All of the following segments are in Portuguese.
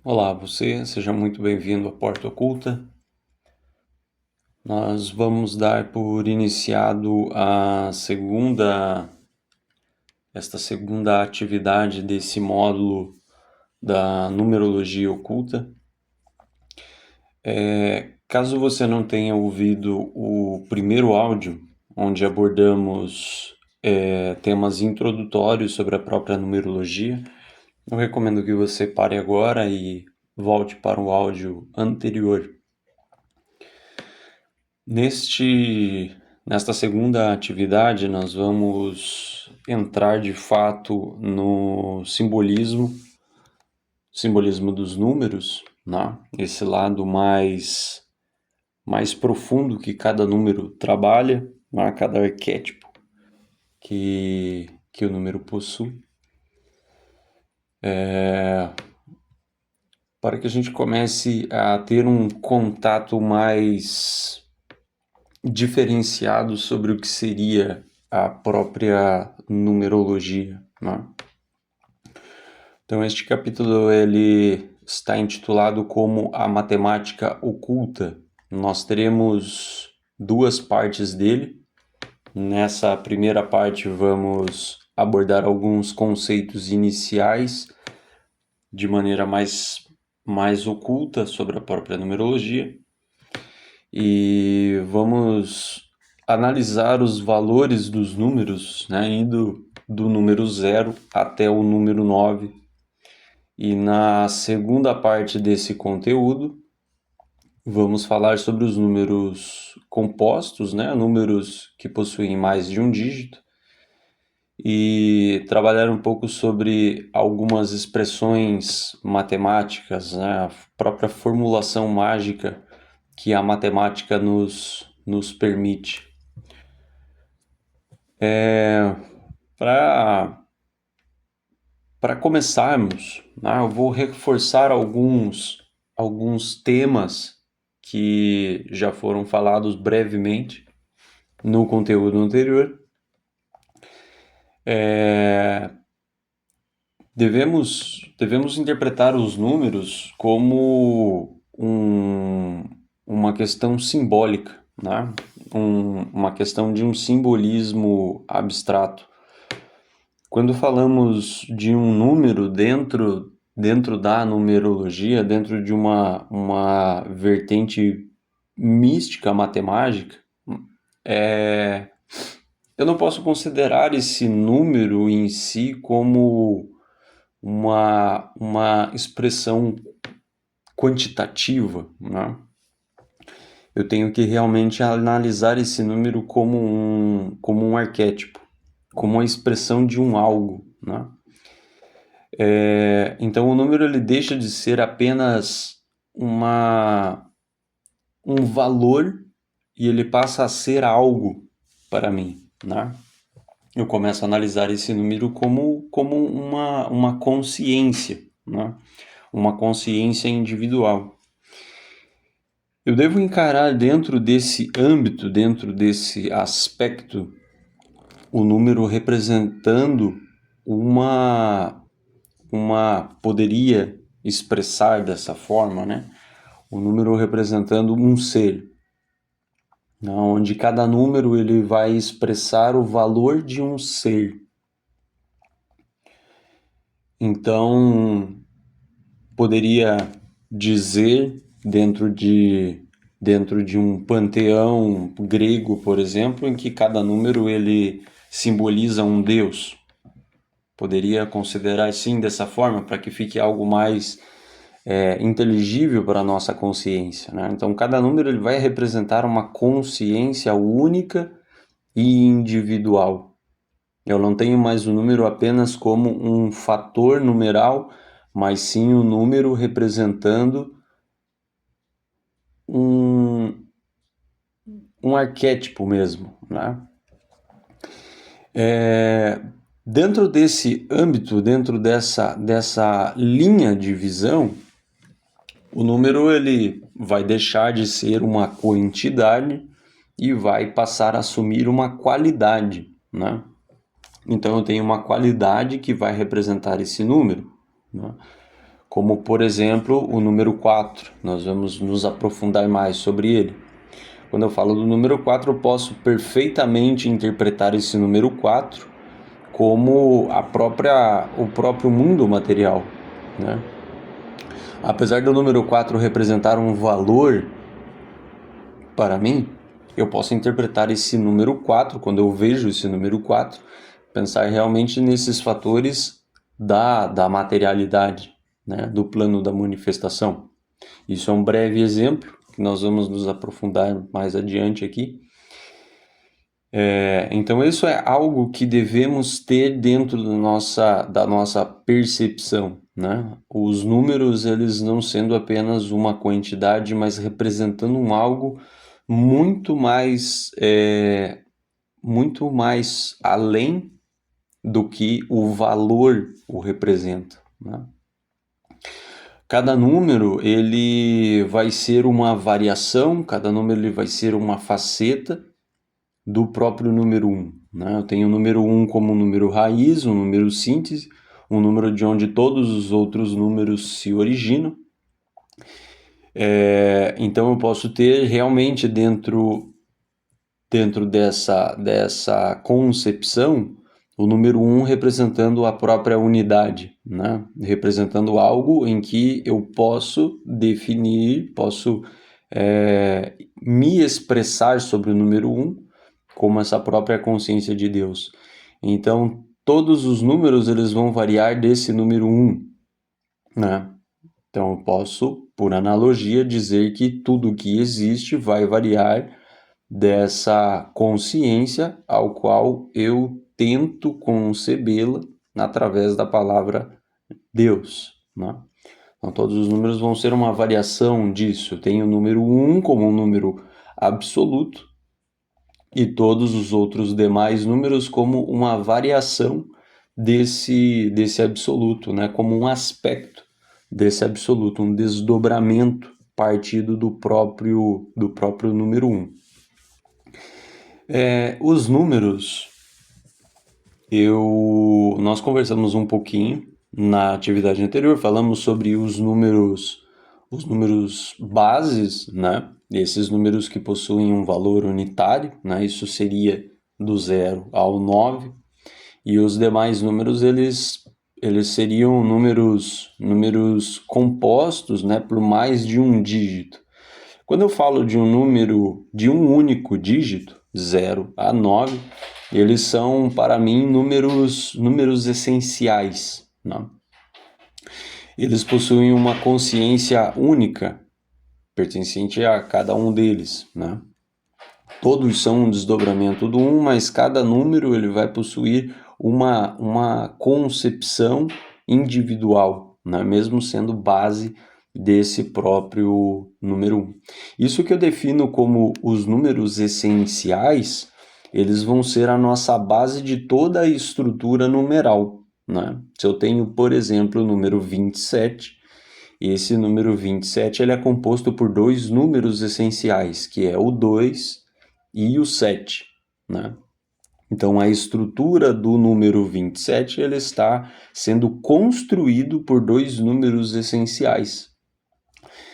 Olá, seja muito bem-vindo à Porta Oculta. Nós vamos dar por iniciado esta segunda atividade desse módulo da numerologia oculta. Caso você não tenha ouvido o primeiro áudio, onde abordamos temas introdutórios sobre a própria numerologia, eu recomendo que você pare agora e volte para o áudio anterior. Nesta segunda atividade, nós vamos entrar de fato no simbolismo dos números, né? Esse lado mais profundo que cada número trabalha, né? Cada arquétipo que o número possui. Para que a gente comece a ter um contato mais diferenciado sobre o que seria a própria numerologia, né? Então este capítulo ele está intitulado como a matemática oculta. Nós teremos duas partes dele. Nessa primeira parte vamos abordar alguns conceitos iniciais de maneira mais oculta sobre a própria numerologia. E vamos analisar os valores dos números, né, indo do número 0 até o número 9. E na segunda parte desse conteúdo, vamos falar sobre os números compostos, né, números que possuem mais de um dígito, e trabalhar um pouco sobre algumas expressões matemáticas, né, a própria formulação mágica que a matemática nos permite. Para começarmos, né, eu vou reforçar alguns temas que já foram falados brevemente no conteúdo anterior. Devemos interpretar os números como uma questão simbólica, né? Uma questão de um simbolismo abstrato. Quando falamos de um número dentro da numerologia, dentro de uma vertente mística matemática, eu não posso considerar esse número em si como uma expressão quantitativa, né? Eu tenho que realmente analisar esse número como um arquétipo, como uma expressão de um algo, né? Então o número ele deixa de ser apenas um valor e ele passa a ser algo para mim, né? Eu começo a analisar esse número como uma consciência, né? Uma consciência individual. Eu devo encarar dentro desse âmbito, dentro desse aspecto, o número representando poderia expressar dessa forma, né? O número representando um ser, onde cada número ele vai expressar o valor de um ser. Então, poderia dizer dentro de um panteão grego, por exemplo, em que cada número ele simboliza um deus. Poderia considerar assim dessa forma para que fique algo mais inteligível para a nossa consciência, né? Então, cada número ele vai representar uma consciência única e individual. Eu não tenho mais o número apenas como um fator numeral, mas sim o número representando um arquétipo mesmo, né? Dentro desse âmbito, dentro dessa linha de visão, o número ele vai deixar de ser uma quantidade e vai passar a assumir uma qualidade, né? Então eu tenho uma qualidade que vai representar esse número, né? como por exemplo o número 4. Nós vamos nos aprofundar mais sobre ele. Quando eu falo do número 4, eu posso perfeitamente interpretar esse número 4 como o próprio mundo material, né? Apesar do número 4 representar um valor para mim, eu posso interpretar esse número 4, quando eu vejo esse número 4, pensar realmente nesses fatores da materialidade, né? Do plano da manifestação. Isso é um breve exemplo, que nós vamos nos aprofundar mais adiante aqui. Então isso é algo que devemos ter dentro da nossa percepção, né? Os números, eles não sendo apenas uma quantidade, mas representando um algo muito muito mais além do que o valor o representa, né? Cada número ele vai ser uma variação, cada número ele vai ser uma faceta do próprio número 1, né? Eu tenho o número 1 como um número raiz, um número síntese, um número de onde todos os outros números se originam. Então eu posso ter realmente dentro dessa concepção o número 1 representando a própria unidade, né? Representando algo em que eu posso definir, posso me expressar sobre o número 1 como essa própria consciência de Deus. Então, todos os números eles vão variar desse número 1, né? Então, eu posso, por analogia, dizer que tudo que existe vai variar dessa consciência ao qual eu tento concebê-la através da palavra Deus, né? Então, todos os números vão ser uma variação disso. Eu tenho o número 1 como um número absoluto, e todos os outros demais números como uma variação desse absoluto, né? Como um aspecto desse absoluto, um desdobramento partido do próprio número 1. Os números, nós conversamos um pouquinho na atividade anterior, falamos sobre os números bases, né? Esses números que possuem um valor unitário, né? Isso seria do 0 ao 9, e os demais números eles seriam números compostos, né, por mais de um dígito. Quando eu falo de um número de um único dígito, 0 a 9, eles são para mim números essenciais, né? Eles possuem uma consciência única, pertencente a cada um deles, né? Todos são um desdobramento do 1, mas cada número ele vai possuir uma concepção individual, né? Mesmo sendo base desse próprio número 1. Isso que eu defino como os números essenciais, eles vão ser a nossa base de toda a estrutura numeral, né? Se eu tenho, por exemplo, o número 27, esse número 27 ele é composto por dois números essenciais, que é o 2 e o 7, né? Então, a estrutura do número 27 ele está sendo construído por dois números essenciais.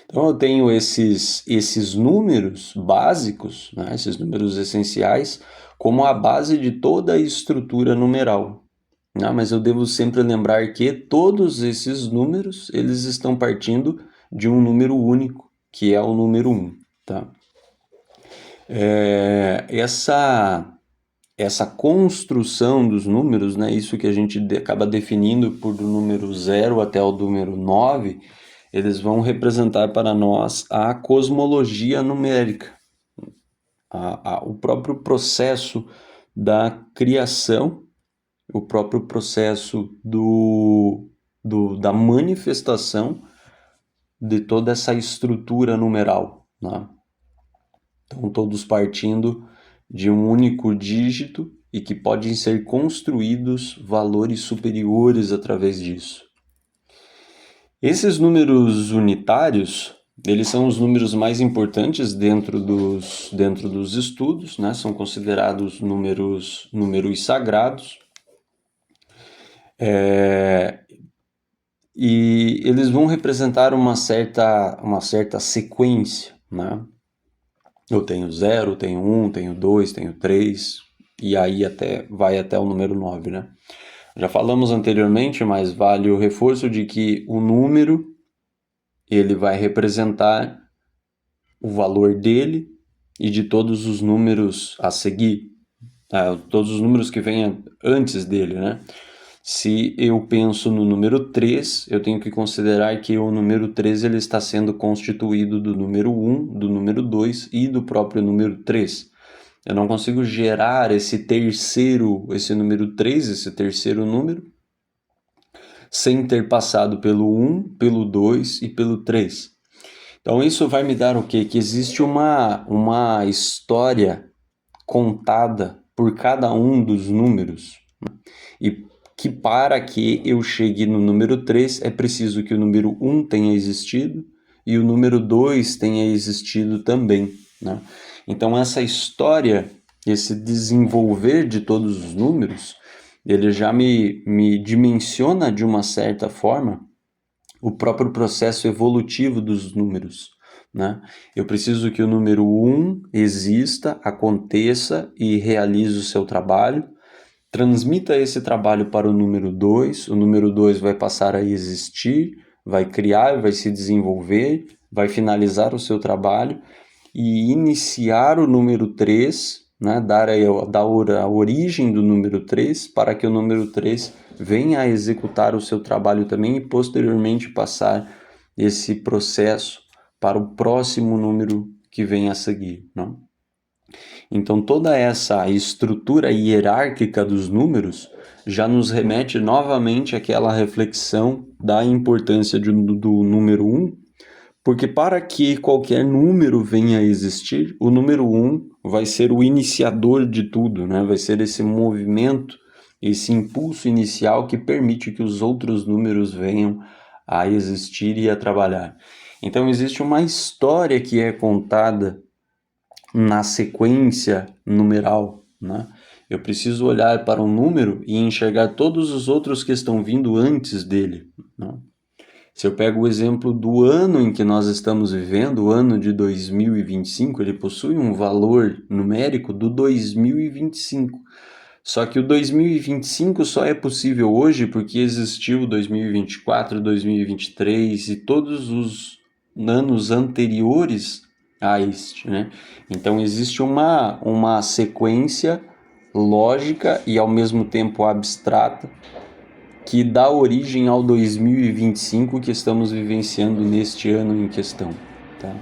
Então, eu tenho esses números básicos, né, esses números essenciais, como a base de toda a estrutura numeral. Né? Mas eu devo sempre lembrar que todos esses números eles estão partindo de um número único, que é o número 1. Tá? Essa construção dos números, né, isso que a gente acaba definindo por do número 0 até o número 9, eles vão representar para nós a cosmologia numérica, o próprio processo da criação, o próprio processo da manifestação de toda essa estrutura numeral, né? Então, todos partindo de um único dígito e que podem ser construídos valores superiores através disso. Esses números unitários, eles são os números mais importantes dentro dos estudos, né? São considerados números sagrados. e eles vão representar uma certa sequência, né? Eu tenho 0, tenho 1, tenho 2, tenho 3, e aí vai até o número 9, né? Já falamos anteriormente, mas vale o reforço de que o número ele vai representar o valor dele e de todos os números a seguir, todos os números que venham antes dele, né? Se eu penso no número 3, eu tenho que considerar que o número 3 ele está sendo constituído do número 1, do número 2 e do próprio número 3. Eu não consigo gerar esse número 3, esse terceiro número, sem ter passado pelo 1, pelo 2 e pelo 3. Então isso vai me dar o quê? Que existe uma história contada por cada um dos números. E que para que eu chegue no número 3 é preciso que o número 1 tenha existido e o número 2 tenha existido também, né? Então essa história, esse desenvolver de todos os números, ele já me dimensiona de uma certa forma o próprio processo evolutivo dos números, né? Eu preciso que o número 1 exista, aconteça e realize o seu trabalho, transmita esse trabalho para o número 2 vai passar a existir, vai criar, vai se desenvolver, vai finalizar o seu trabalho e iniciar o número 3, né, dar a origem do número 3 para que o número 3 venha a executar o seu trabalho também e posteriormente passar esse processo para o próximo número que vem a seguir, não? Então toda essa estrutura hierárquica dos números já nos remete novamente àquela reflexão da importância do número 1, porque para que qualquer número venha a existir, o número 1 vai ser o iniciador de tudo, né? Vai ser esse movimento, esse impulso inicial que permite que os outros números venham a existir e a trabalhar. Então existe uma história que é contada na sequência numeral, né? Eu preciso olhar para um número e enxergar todos os outros que estão vindo antes dele, né? Se eu pego o exemplo do ano em que nós estamos vivendo, o ano de 2025, ele possui um valor numérico do 2025. Só que o 2025 só é possível hoje porque existiu 2024, 2023 e todos os anos anteriores a este, né? Então existe uma sequência lógica e ao mesmo tempo abstrata que dá origem ao 2025 que estamos vivenciando neste ano em questão, tá?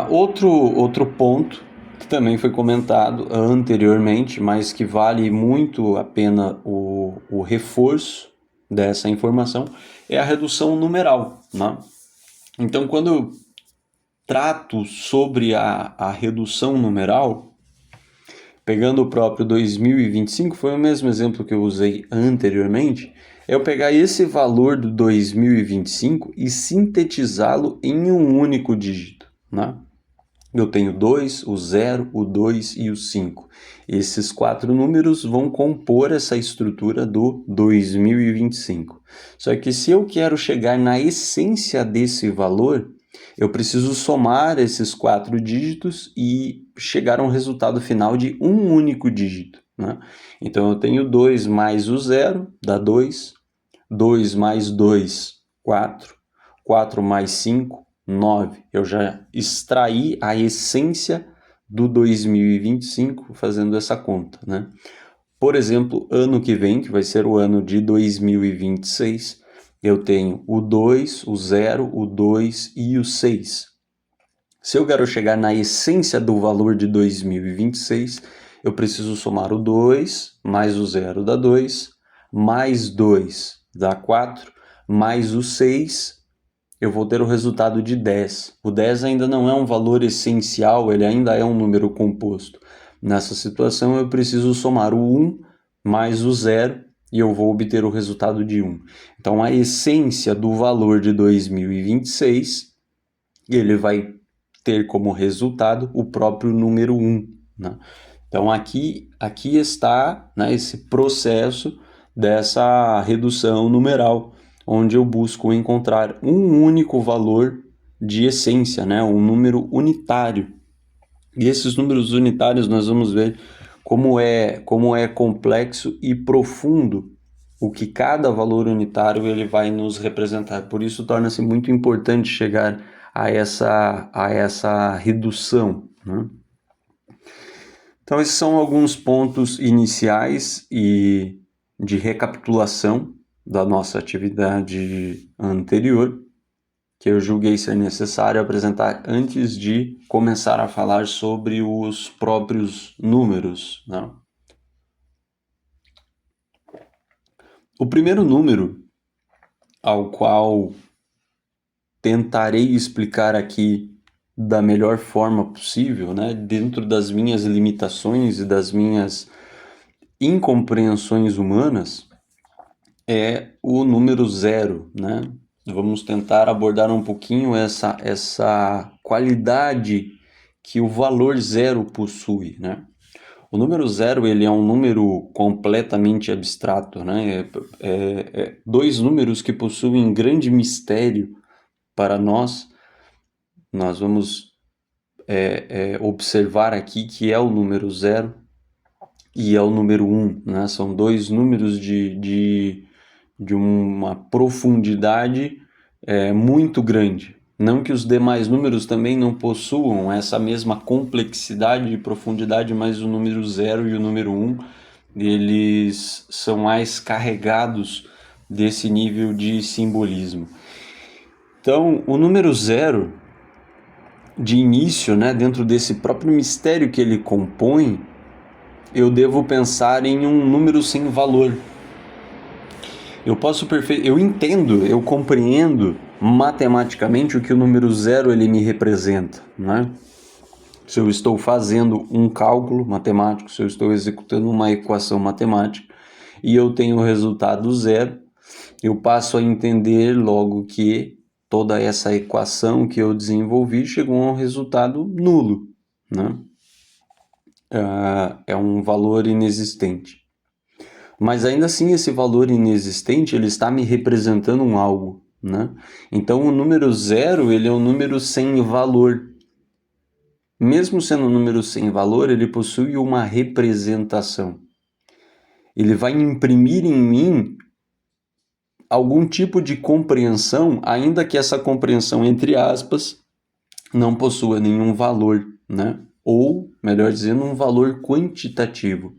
Outro ponto que também foi comentado anteriormente, mas que vale muito a pena o reforço dessa informação, é a redução numeral, né? Então, quando eu trato sobre a redução numeral, pegando o próprio 2025, foi o mesmo exemplo que eu usei anteriormente, é eu pegar esse valor do 2025 e sintetizá-lo em um único dígito, né? Eu tenho 2, o 0, o 2 e o 5. Esses 4 números vão compor essa estrutura do 2025. Só que se eu quero chegar na essência desse valor, eu preciso somar esses 4 dígitos e chegar a um resultado final de um único dígito, né? Então eu tenho 2 mais o 0 dá 2, 2 mais 2, 4, 4 mais 5, 9. Eu já extraí a essência do 2025 fazendo essa conta, né? Por exemplo, ano que vem, que vai ser o ano de 2026, eu tenho o 2, o 0, o 2 e o 6. Se eu quero chegar na essência do valor de 2026, eu preciso somar o 2 mais o 0 dá 2, mais 2 dá 4, mais o 6, eu vou ter o resultado de 10. O 10 ainda não é um valor essencial, ele ainda é um número composto. Nessa situação, eu preciso somar o 1 mais o 0 e eu vou obter o resultado de 1. Então, a essência do valor de 2026, ele vai ter como resultado o próprio número 1, né? Então, aqui está, né, esse processo dessa redução numeral, onde eu busco encontrar um único valor de essência, né? Um número unitário. E esses números unitários nós vamos ver como é complexo e profundo o que cada valor unitário ele vai nos representar. Por isso torna-se muito importante chegar a essa redução, né? Então esses são alguns pontos iniciais e de recapitulação da nossa atividade anterior, que eu julguei ser necessário apresentar antes de começar a falar sobre os próprios números, né? O primeiro número ao qual tentarei explicar aqui da melhor forma possível, né, dentro das minhas limitações e das minhas incompreensões humanas, é o número zero, né? Vamos tentar abordar um pouquinho essa qualidade que o valor zero possui, né? O número zero ele é um número completamente abstrato, né? Dois números que possuem grande mistério para nós. Nós vamos observar aqui que é o número zero e é o número um, né? São dois números de uma profundidade muito grande. Não que os demais números também não possuam essa mesma complexidade e profundidade, mas o número 0 e o número 1, eles são mais carregados desse nível de simbolismo. Então, o número 0, de início, né, dentro desse próprio mistério que ele compõe, eu devo pensar em um número sem valor. Eu entendo, eu compreendo matematicamente o que o número 0 ele me representa, né? Se eu estou fazendo um cálculo matemático, se eu estou executando uma equação matemática e eu tenho o resultado 0, eu passo a entender logo que toda essa equação que eu desenvolvi chegou a um resultado nulo, né? É um valor inexistente. Mas ainda assim esse valor inexistente ele está me representando um algo, né? Então o número 0 ele é um número sem valor. Mesmo sendo um número sem valor, ele possui uma representação. Ele vai imprimir em mim algum tipo de compreensão, ainda que essa compreensão, entre aspas, não possua nenhum valor, né? Ou, melhor dizendo, um valor quantitativo.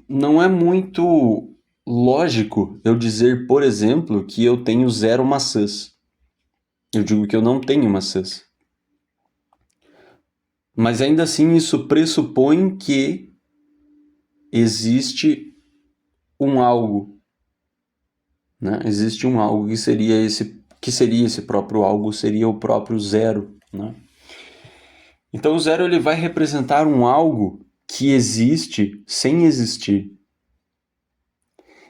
Não é muito lógico eu dizer, por exemplo, que eu tenho 0 maçãs. Eu digo que eu não tenho maçãs. Mas ainda assim isso pressupõe que existe um algo, né? Existe um algo que seria esse próprio algo, seria o próprio zero, né? Então o zero ele vai representar um algo que existe sem existir.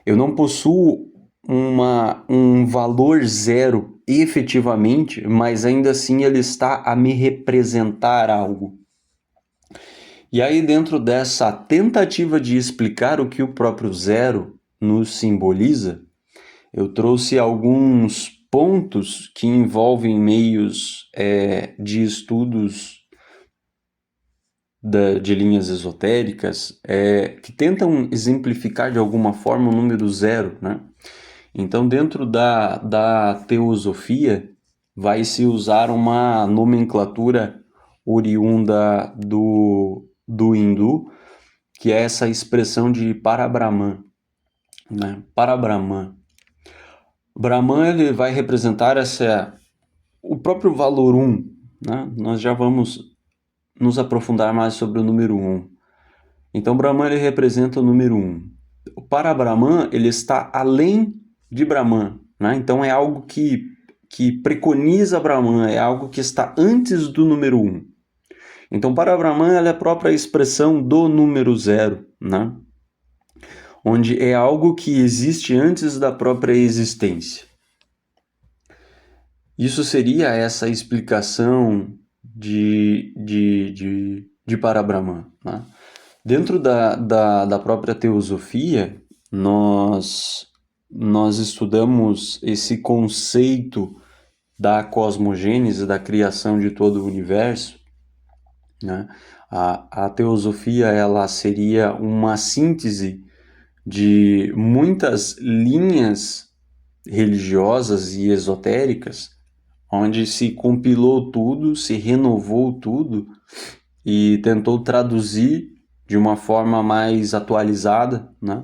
Eu não possuo um valor zero efetivamente, mas ainda assim ele está a me representar algo. E aí, dentro dessa tentativa de explicar o que o próprio zero nos simboliza, eu trouxe alguns pontos que envolvem meios de estudos de linhas esotéricas que tentam exemplificar de alguma forma o número zero, né? Então, dentro da teosofia, vai se usar uma nomenclatura oriunda do hindu, que é essa expressão de Parabrahman, né? Parabrahman. Brahman ele vai representar o próprio valor 1, né? Nós já vamos nos aprofundar mais sobre o número 1. Então, Brahman ele representa o número 1. O Parabrahman ele está além de Brahman, né? Então, é algo que preconiza Brahman, é algo que está antes do número 1. Então, Parabrahman ela é a própria expressão do número 0, né? Onde é algo que existe antes da própria existência. Isso seria essa explicação de Parabrahman, né? Dentro da própria teosofia, nós estudamos esse conceito da cosmogênese, da criação de todo o universo, né? A teosofia ela seria uma síntese de muitas linhas religiosas e esotéricas, onde se compilou tudo, se renovou tudo e tentou traduzir de uma forma mais atualizada, né?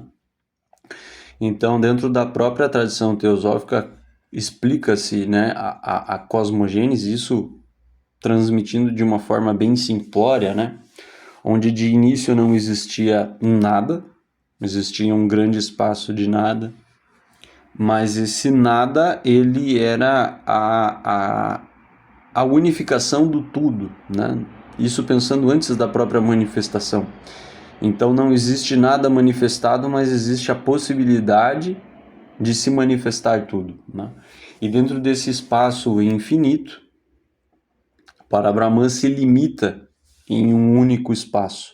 Então, dentro da própria tradição teosófica, explica-se, né, a cosmogênese, isso transmitindo de uma forma bem simplória, né? Onde de início não existia nada, existia um grande espaço de nada, mas esse nada, ele era a unificação do tudo, né? Isso pensando antes da própria manifestação. Então não existe nada manifestado, mas existe a possibilidade de se manifestar tudo, né? E dentro desse espaço infinito, para Brahman se limita em um único espaço.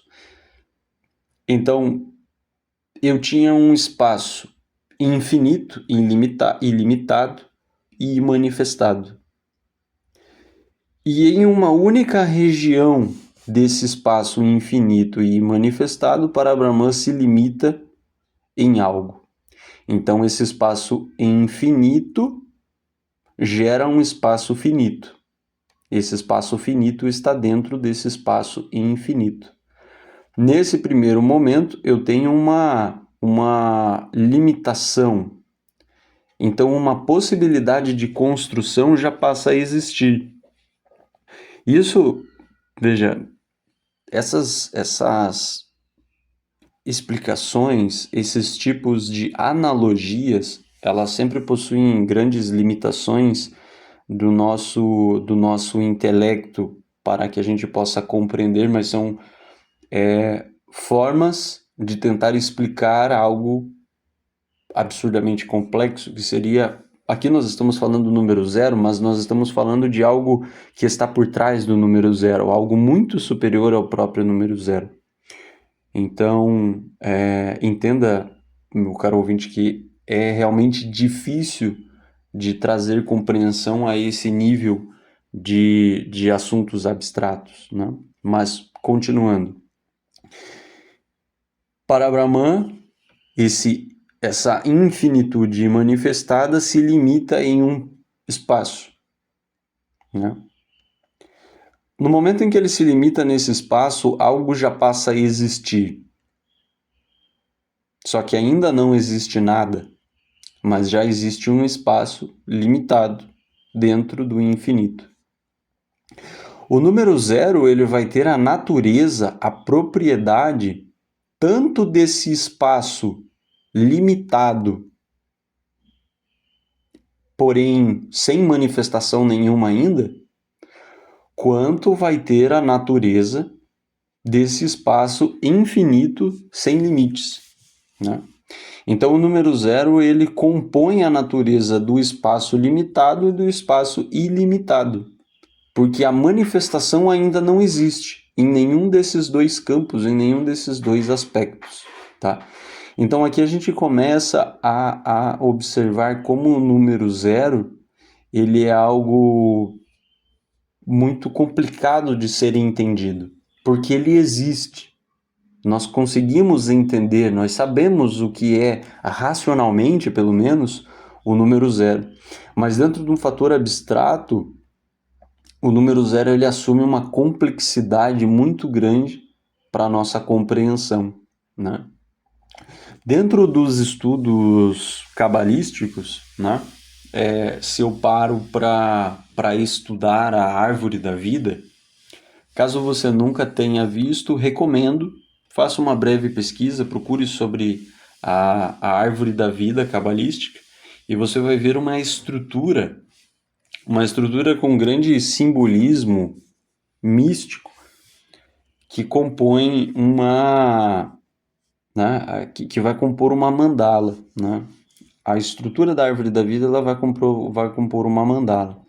Então, eu tinha um espaço infinito, ilimitado e manifestado. E em uma única região desse espaço infinito e manifestado, para Brahman se limita em algo. Então, esse espaço infinito gera um espaço finito. Esse espaço finito está dentro desse espaço infinito. Nesse primeiro momento, eu tenho uma limitação. Então, uma possibilidade de construção já passa a existir. Isso, veja, essas explicações, esses tipos de analogias, elas sempre possuem grandes limitações do nosso intelecto para que a gente possa compreender, mas são formas de tentar explicar algo absurdamente complexo, que seria... Aqui nós estamos falando do número zero, mas nós estamos falando de algo que está por trás do número zero, algo muito superior ao próprio número zero. Então, entenda, meu caro ouvinte, que é realmente difícil de trazer compreensão a esse nível de assuntos abstratos, né? Mas, continuando. Para Brahman, essa infinitude manifestada se limita em um espaço, né? No momento em que ele se limita nesse espaço, algo já passa a existir. Só que ainda não existe nada, mas já existe um espaço limitado dentro do infinito. O número zero, ele vai ter a natureza, a propriedade tanto desse espaço limitado, porém sem manifestação nenhuma ainda, quanto vai ter a natureza desse espaço infinito sem limites, né? Então o número zero, ele compõe a natureza do espaço limitado e do espaço ilimitado, porque a manifestação ainda não existe em nenhum desses dois campos, em nenhum desses dois aspectos, tá? Então aqui a gente começa a observar como o número zero, ele é algo muito complicado de ser entendido, porque ele existe. Nós conseguimos entender, nós sabemos o que é, racionalmente pelo menos, o número zero. Mas dentro de um fator abstrato, o número zero ele assume uma complexidade muito grande para a nossa compreensão, né? Dentro dos estudos cabalísticos, né, se eu paro para estudar a árvore da vida, caso você nunca tenha visto, recomendo, faça uma breve pesquisa, procure sobre a árvore da vida cabalística e você vai ver uma estrutura com grande simbolismo místico que compõe que vai compor uma mandala, né? A estrutura da árvore da vida ela vai compor uma mandala.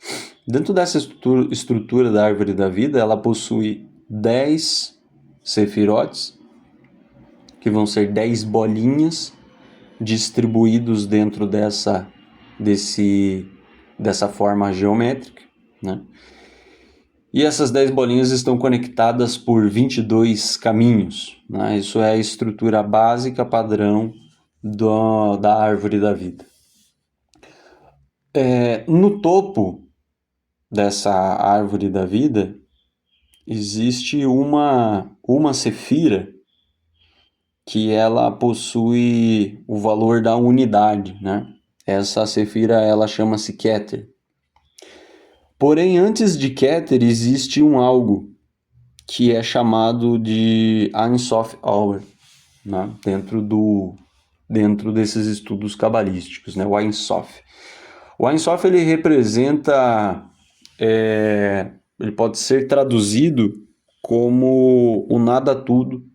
Dentro dessa estrutura da árvore da vida, ela possui 10 sefirotes que vão ser 10 bolinhas distribuídos dentro dessa forma geométrica, né? E essas 10 bolinhas estão conectadas por 22 caminhos, né? Isso é a estrutura básica padrão da árvore da vida. No topo dessa árvore da vida existe uma sefira que ela possui o valor da unidade, né? Essa sefira ela chama-se Keter. Porém, antes de Keter existe um algo que é chamado de Ein Sof Hour, né? Dentro desses estudos cabalísticos, né? O Ein Sof. O Ein Sof ele representa, ele pode ser traduzido como o nada tudo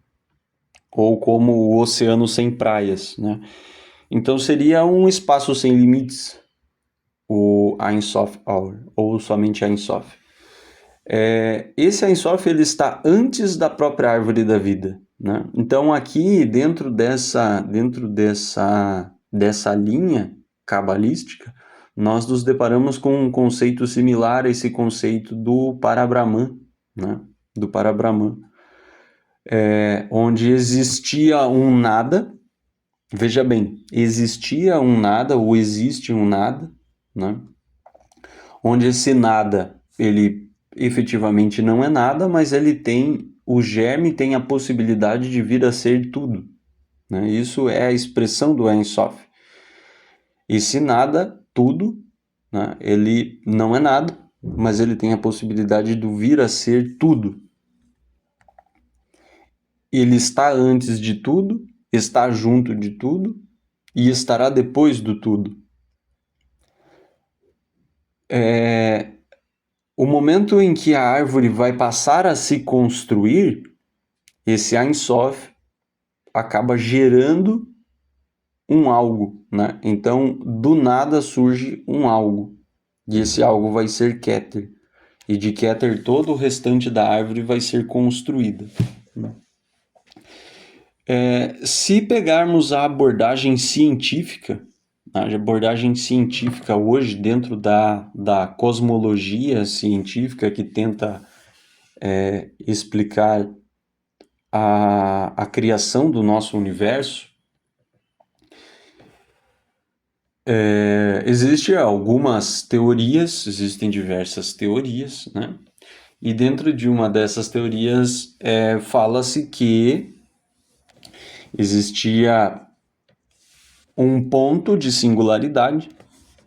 ou como o oceano sem praias, né? Então seria um espaço sem limites, o Ein Sof Hour, ou somente Ein Sof. Esse Ein Sof ele está antes da própria árvore da vida, né? Então aqui dentro dessa linha cabalística, nós nos deparamos com um conceito similar a esse conceito do Parabrahman, né? Do Parabrahman, onde existia um nada. Veja bem, existia um nada ou existe um nada, né? Onde esse nada, ele efetivamente não é nada, mas ele tem, o germe tem a possibilidade de vir a ser tudo, né? Isso é a expressão do Ein Sof. Esse nada, tudo, né? Ele não é nada, mas ele tem a possibilidade de vir a ser tudo. Ele está antes de tudo, está junto de tudo e estará depois do tudo. O momento em que a árvore vai passar a se construir, esse Ein Sof acaba gerando um algo, né? Então, do nada surge um algo, e esse algo vai ser Keter, e de Keter todo o restante da árvore vai ser construída. Se pegarmos a abordagem científica, hoje dentro da cosmologia científica que tenta explicar a criação do nosso universo, existem diversas teorias, né? E dentro de uma dessas teorias fala-se que existia um ponto de singularidade,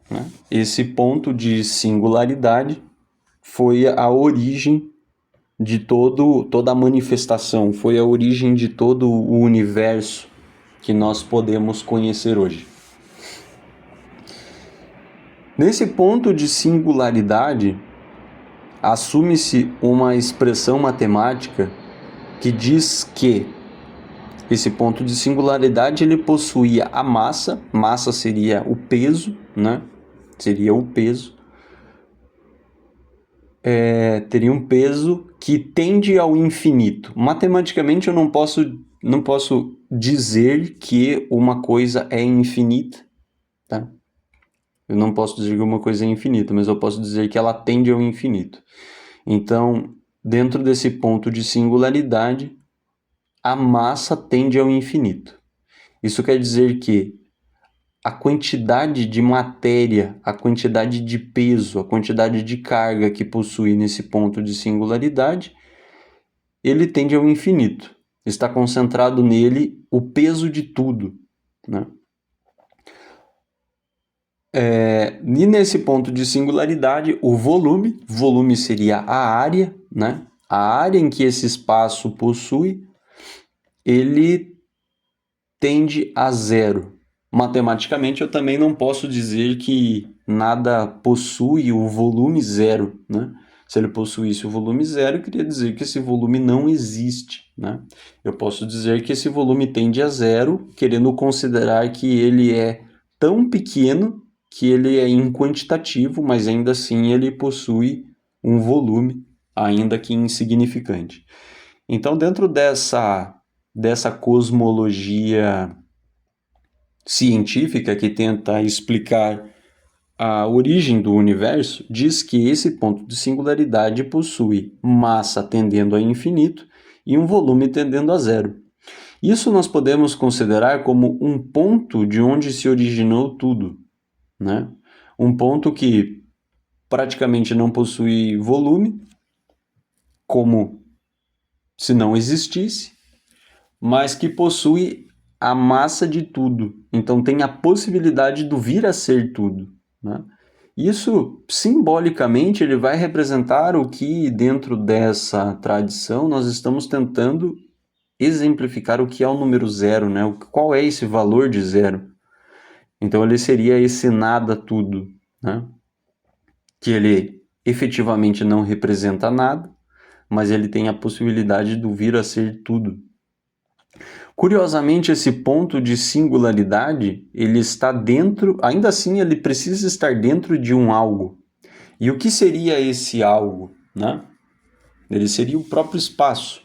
né? Esse ponto de singularidade foi a origem de toda a manifestação, foi a origem de todo o universo que nós podemos conhecer hoje. Nesse ponto de singularidade, assume-se uma expressão matemática que diz que esse ponto de singularidade ele possuía a massa seria o peso, né? Seria o peso. Teria um peso que tende ao infinito. Matematicamente eu não posso dizer que uma coisa é infinita, tá? Eu não posso dizer que uma coisa é infinita, mas eu posso dizer que ela tende ao infinito. Então, dentro desse ponto de singularidade, a massa tende ao infinito. Isso quer dizer que a quantidade de matéria, a quantidade de peso, a quantidade de carga que possui nesse ponto de singularidade, ele tende ao infinito. Está concentrado nele o peso de tudo, né? E nesse ponto de singularidade, o volume seria a área, né? A área em que esse espaço possui, ele tende a zero. Matematicamente, eu também não posso dizer que nada possui o volume zero, né? Se ele possuísse o volume zero, eu queria dizer que esse volume não existe, né? Eu posso dizer que esse volume tende a zero, querendo considerar que ele é tão pequeno que ele é inquantitativo, mas ainda assim ele possui um volume, ainda que insignificante. Então, dentro dessa dessa cosmologia científica que tenta explicar a origem do universo, diz que esse ponto de singularidade possui massa tendendo a infinito e um volume tendendo a zero. Isso nós podemos considerar como um ponto de onde se originou tudo, né? Um ponto que praticamente não possui volume, como se não existisse, mas que possui a massa de tudo. Então tem a possibilidade do vir a ser tudo, né? Isso, simbolicamente, ele vai representar o que, dentro dessa tradição, nós estamos tentando exemplificar o que é o número zero, né? Qual é esse valor de zero? Então ele seria esse nada tudo, né? Que ele efetivamente não representa nada, mas ele tem a possibilidade do vir a ser tudo. Curiosamente, esse ponto de singularidade, ele está dentro, ainda assim ele precisa estar dentro de um algo. E o que seria esse algo, né? Ele seria o próprio espaço.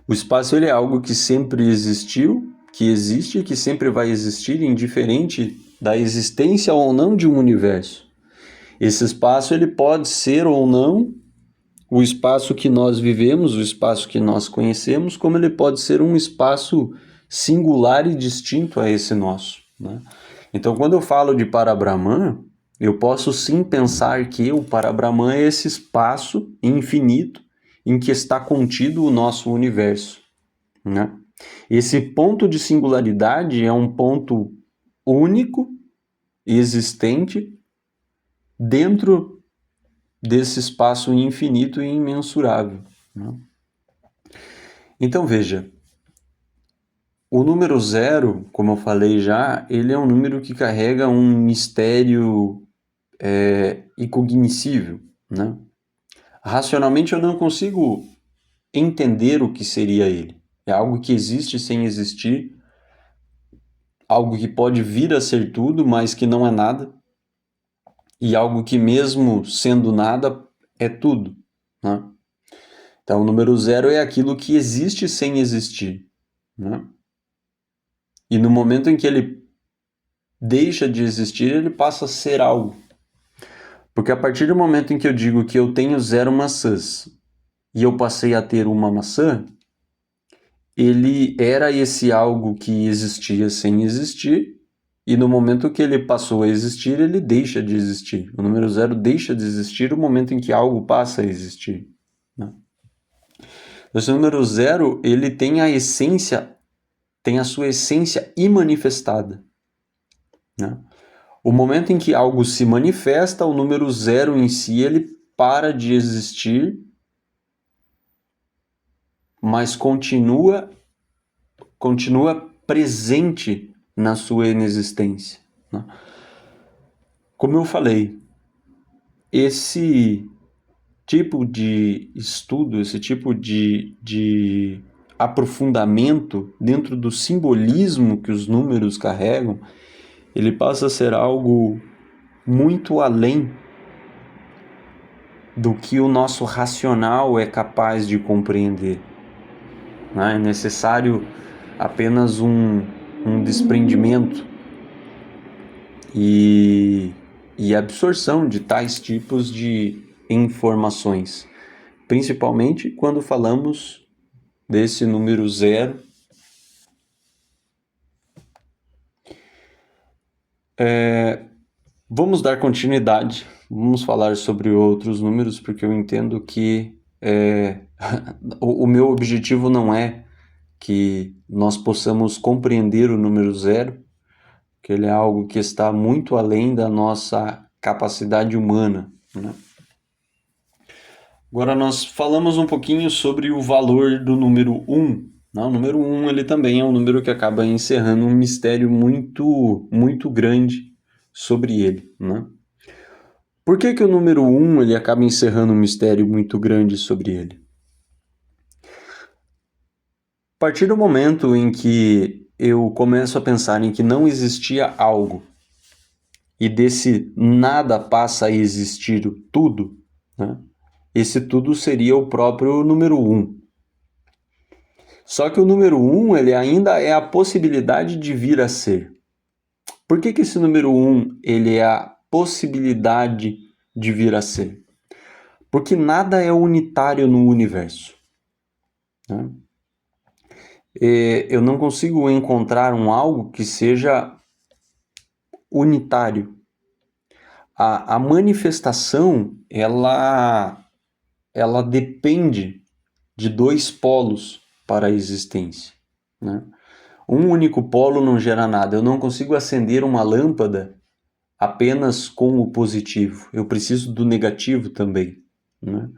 O espaço ele é algo que sempre existiu, que existe e que sempre vai existir, indiferente da existência ou não de um universo. Esse espaço ele pode ser ou não o espaço que nós vivemos, o espaço que nós conhecemos, como ele pode ser um espaço singular e distinto a esse nosso, né? Então, quando eu falo de Parabrahman, eu posso sim pensar que o Parabrahman é esse espaço infinito em que está contido o nosso universo, né? Esse ponto de singularidade é um ponto único, existente, dentro desse espaço infinito e imensurável, né? Então veja, o número zero, como eu falei já, ele é um número que carrega um mistério incognoscível, né? Racionalmente eu não consigo entender o que seria ele. É algo que existe sem existir, algo que pode vir a ser tudo, mas que não é nada, e algo que mesmo sendo nada é tudo, né? Então o número zero é aquilo que existe sem existir, né? E no momento em que ele deixa de existir, ele passa a ser algo. Porque a partir do momento em que eu digo que eu tenho 0 maçãs e eu passei a ter uma maçã, ele era esse algo que existia sem existir, e no momento que ele passou a existir, ele deixa de existir. O número zero deixa de existir no momento em que algo passa a existir, né? Esse número zero, ele tem a essência, tem a sua essência imanifestada, né? O momento em que algo se manifesta, o número zero em si, ele para de existir, mas continua presente na sua inexistência, né? Como eu falei, esse tipo de estudo, esse tipo de aprofundamento dentro do simbolismo que os números carregam, ele passa a ser algo muito além do que o nosso racional é capaz de compreender, né? É necessário apenas um desprendimento e absorção de tais tipos de informações, principalmente quando falamos desse número zero. Vamos dar continuidade, vamos falar sobre outros números, porque eu entendo que o meu objetivo não é que nós possamos compreender o número zero, que ele é algo que está muito além da nossa capacidade humana, né? Agora nós falamos um pouquinho sobre o valor do número 1. O número 1 ele também é um número que acaba encerrando um mistério muito grande sobre ele, né? Por que o número 1 ele acaba encerrando um mistério muito grande sobre ele? A partir do momento em que eu começo a pensar em que não existia algo e desse nada passa a existir tudo, né? Esse tudo seria o próprio número 1. Só que o número 1, ele ainda é a possibilidade de vir a ser. Por que esse número 1, ele é a possibilidade de vir a ser? Porque nada é unitário no universo, né? Eu não consigo encontrar algo que seja unitário. A manifestação, ela depende de dois polos para a existência, né? Um único polo não gera nada. Eu não consigo acender uma lâmpada apenas com o positivo. Eu preciso do negativo também, né?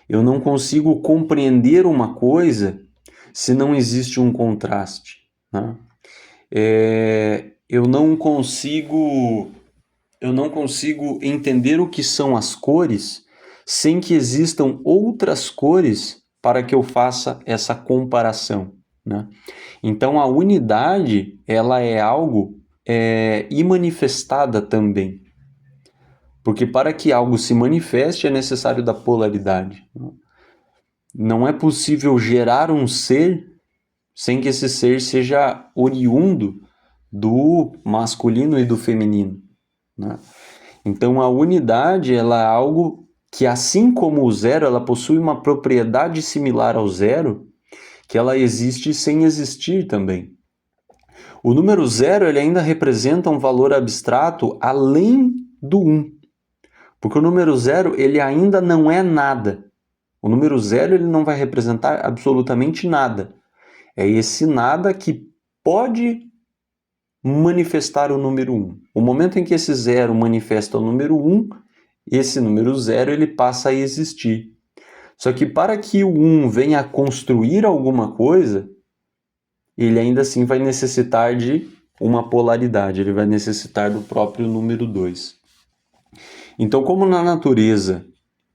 Eu não consigo compreender uma coisa se não existe um contraste, né? Eu não consigo entender o que são as cores sem que existam outras cores para que eu faça essa comparação, né? Então a unidade, ela é algo imanifestada também, porque para que algo se manifeste é necessário da polaridade. Não é possível gerar um ser sem que esse ser seja oriundo do masculino e do feminino, né? Então a unidade, ela é algo que, assim como o zero, ela possui uma propriedade similar ao zero, que ela existe sem existir também. O número zero, ele ainda representa um valor abstrato além do 1, porque o número zero, ele ainda não é nada. O número zero, ele não vai representar absolutamente nada. É esse nada que pode manifestar o número 1. O momento em que esse zero manifesta o número 1, esse número zero, ele passa a existir. Só que para que o 1 venha a construir alguma coisa, ele ainda assim vai necessitar de uma polaridade, ele vai necessitar do próprio número 2. Então, como na natureza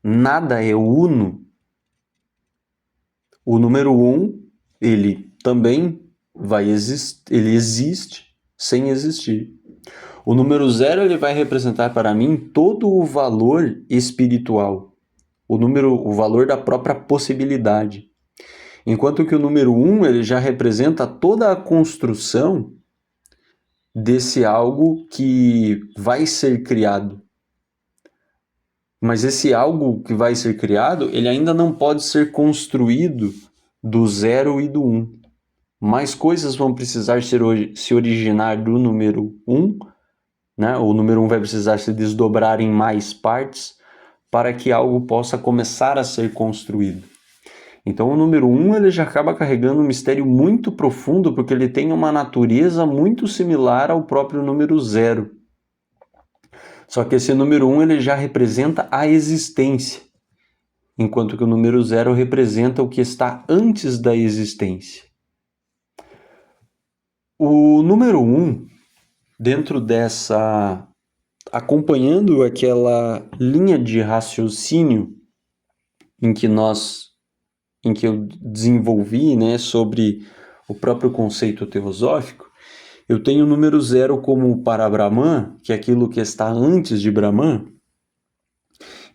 nada é uno, o número 1, ele também ele existe sem existir. O número 0, ele vai representar para mim todo o valor espiritual, o valor da própria possibilidade. Enquanto que o número 1, ele já representa toda a construção desse algo que vai ser criado. Mas esse algo que vai ser criado, ele ainda não pode ser construído do 0 e do 1. Mais coisas vão precisar se originar do número 1, né? O número 1 vai precisar se desdobrar em mais partes para que algo possa começar a ser construído. Então o número 1, ele já acaba carregando um mistério muito profundo, porque ele tem uma natureza muito similar ao próprio número 0. Só que esse número 1, ele já representa a existência, enquanto que o número 0 representa o que está antes da existência. O número 1, dentro dessa, acompanhando aquela linha de raciocínio em que eu desenvolvi, né, sobre o próprio conceito teosófico, eu tenho o número 0 como para Brahman, que é aquilo que está antes de Brahman,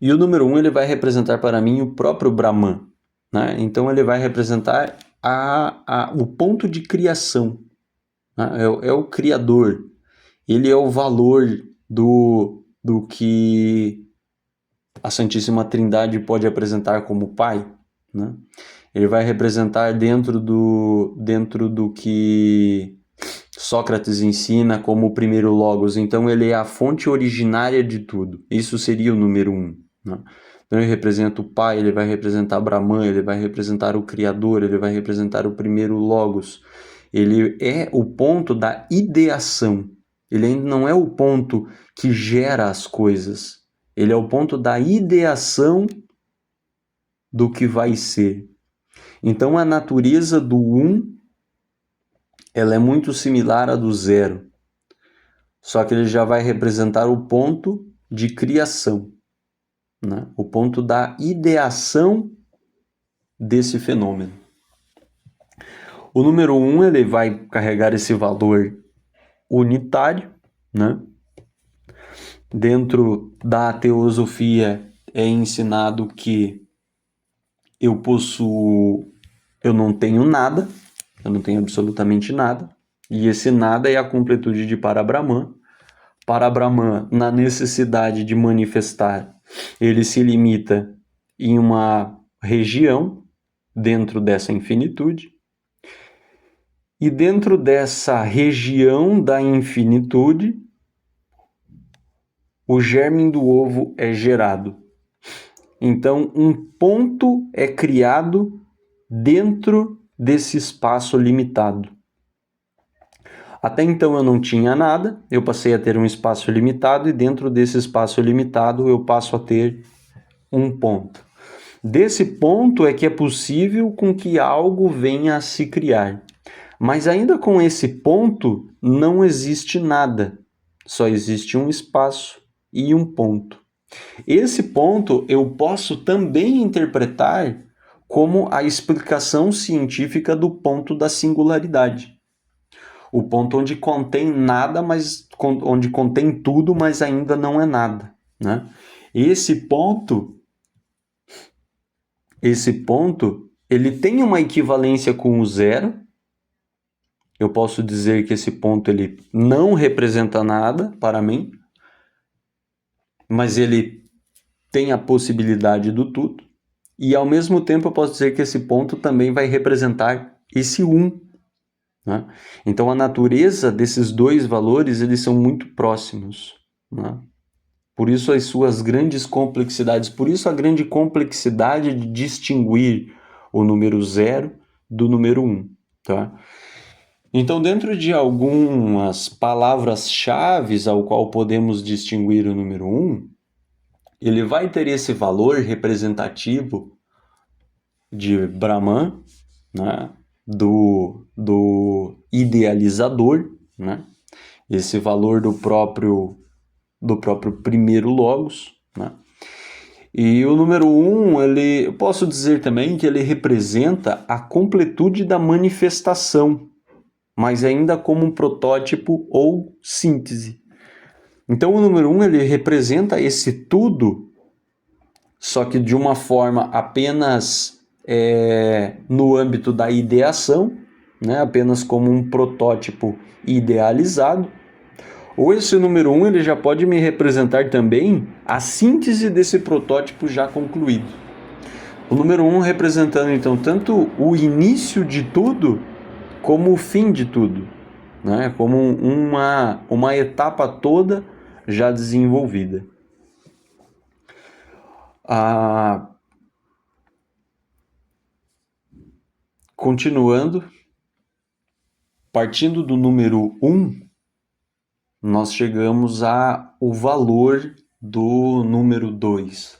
e o número 1, ele vai representar para mim o próprio Brahman, né? Então ele vai representar o ponto de criação, né? É o criador, ele é o valor do que a Santíssima Trindade pode apresentar como Pai, né? Ele vai representar dentro do que Sócrates ensina como o primeiro logos. Então ele é a fonte originária de tudo. Isso seria o número 1, né? Então ele representa o Pai, ele vai representar Brahman, ele vai representar o Criador, ele vai representar o primeiro logos. Ele é o ponto da ideação. Ele ainda não é o ponto que gera as coisas. Ele é o ponto da ideação do que vai ser. Então a natureza do 1, ela é muito similar à do 0. Só que ele já vai representar o ponto de criação, né? O ponto da ideação desse fenômeno. O número 1, ele vai carregar esse valor unitário, né? Dentro da teosofia é ensinado que eu não tenho nada, eu não tenho absolutamente nada, e esse nada é a completude de Parabrahman. Parabrahman, na necessidade de manifestar, ele se limita em uma região dentro dessa infinitude, e dentro dessa região da infinitude, o germe do ovo é gerado. Então, um ponto é criado dentro desse espaço limitado. Até então eu não tinha nada, eu passei a ter um espaço limitado, e dentro desse espaço limitado eu passo a ter um ponto. Desse ponto é que é possível com que algo venha a se criar. Mas ainda com esse ponto não existe nada, só existe um espaço e um ponto. Esse ponto eu posso também interpretar como a explicação científica do ponto da singularidade. O ponto onde contém nada, mas onde contém tudo, mas ainda não é nada, né? Esse ponto, ele tem uma equivalência com o zero. Eu posso dizer que esse ponto ele não representa nada para mim, mas ele tem a possibilidade do tudo. E ao mesmo tempo eu posso dizer que esse ponto também vai representar esse né? Então a natureza desses dois valores eles são muito próximos, né? Por isso as suas grandes complexidades, por isso a grande complexidade de distinguir o número 0 do número 1, tá? Então, dentro de algumas palavras-chave ao qual podemos distinguir o número 1, ele vai ter esse valor representativo de Brahman, né? do idealizador, né? Esse valor do próprio primeiro logos, né? E o número 1, eu posso dizer também que ele representa a completude da manifestação, mas ainda como um protótipo ou síntese. Então o número 1 ele representa esse tudo, só que de uma forma apenas no âmbito da ideação, né? Apenas como um protótipo idealizado. Ou esse número 1 ele já pode me representar também a síntese desse protótipo já concluído. O número 1 representando então tanto o início de tudo como o fim de tudo, né? Como uma etapa toda já desenvolvida. Continuando, partindo do número 1, nós chegamos ao valor do número 2.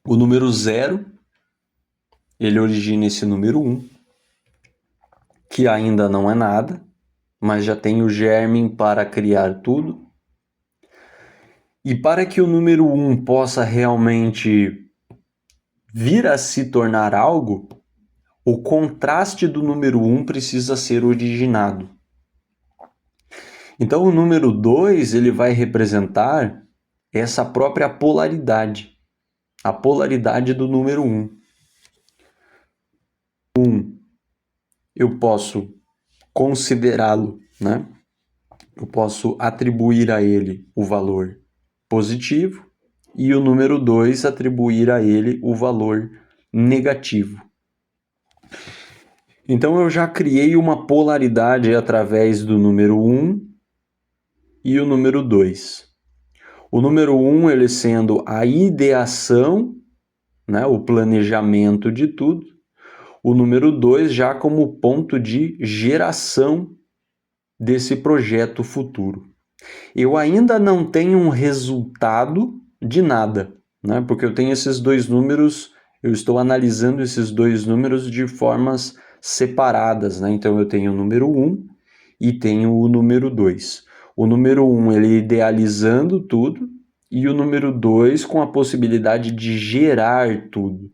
O número 0, ele origina esse número 1, que ainda não é nada, mas já tem o germe para criar tudo. E para que o número 1 possa realmente vir a se tornar algo, o contraste do número 1 precisa ser originado. Então o número 2 ele vai representar essa própria polaridade, a polaridade do número 1. 1, eu posso considerá-lo, né? Eu posso atribuir a ele o valor positivo e o número 2 atribuir a ele o valor negativo. Então eu já criei uma polaridade através do número 1 e o número 2. O número 1 ele sendo a ideação, né, o planejamento de tudo. O número 2 já como ponto de geração desse projeto futuro. Eu ainda não tenho um resultado de nada, né? Porque eu tenho esses dois números, eu estou analisando esses dois números de formas separadas, né? Então eu tenho o número 1 e tenho o número 2. O número 1 ele idealizando tudo e o número 2 com a possibilidade de gerar tudo.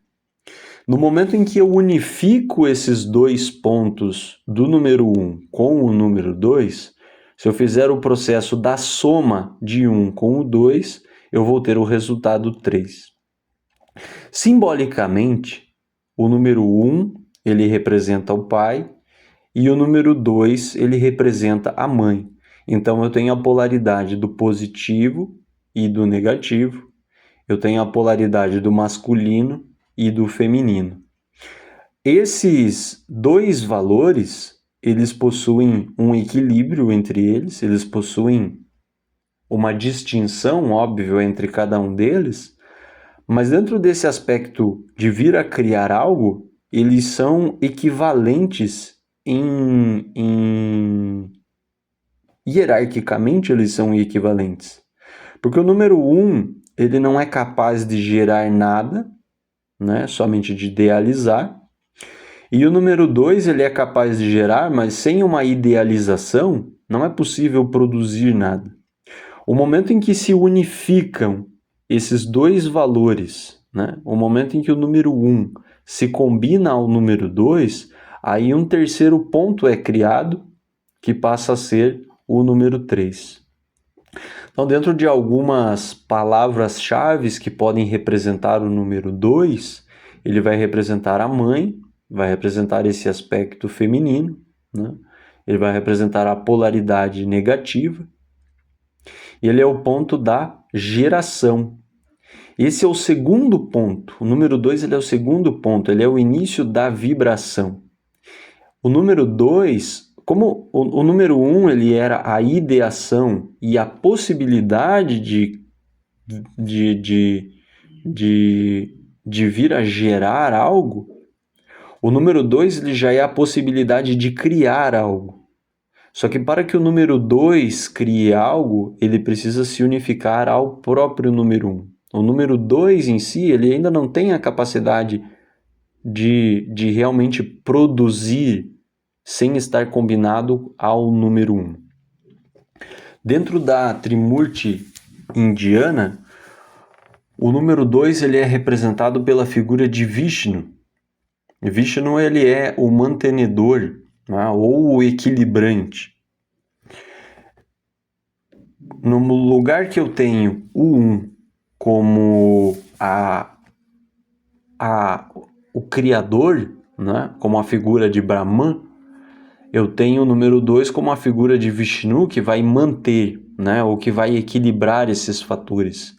No momento em que eu unifico esses dois pontos do número 1 com o número 2, se eu fizer o processo da soma de 1 com o 2, eu vou ter o resultado 3. Simbolicamente, o número 1, ele representa o pai, e o número 2, ele representa a mãe. Então, eu tenho a polaridade do positivo e do negativo. Eu tenho a polaridade do masculino e do feminino. Esses dois valores, eles possuem um equilíbrio entre eles possuem uma distinção, óbvio, entre cada um deles, mas dentro desse aspecto de vir a criar algo, eles são equivalentes hierarquicamente eles são equivalentes. Porque o número 1, ele não é capaz de gerar nada, né? Somente de idealizar. E o número 2, ele é capaz de gerar, mas sem uma idealização, não é possível produzir nada. O momento em que se unificam esses dois valores, né? O momento em que o número 1 se combina ao número 2, aí um terceiro ponto é criado, que passa a ser o número 3. Então, dentro de algumas palavras-chave que podem representar o número 2, ele vai representar a mãe, vai representar esse aspecto feminino, né? Ele vai representar a polaridade negativa, e ele é o ponto da geração. Esse é o segundo ponto. O número 2, ele é o segundo ponto, ele é o início da vibração. O número 2, como o número 1, ele era a ideação e a possibilidade de vir a gerar algo, o número 2, ele já é a possibilidade de criar algo. Só que para que o número 2 crie algo, ele precisa se unificar ao próprio número 1. O número 2 em si, ele ainda não tem a capacidade de realmente produzir sem estar combinado ao número 1. Dentro da Trimurti indiana, o número 2 ele é representado pela figura de Vishnu. Vishnu ele é o mantenedor, né, ou o equilibrante. No lugar que eu tenho o 1 como o criador, né, como a figura de Brahman, eu tenho o número 2 como a figura de Vishnu, que vai manter, né, ou que vai equilibrar esses fatores.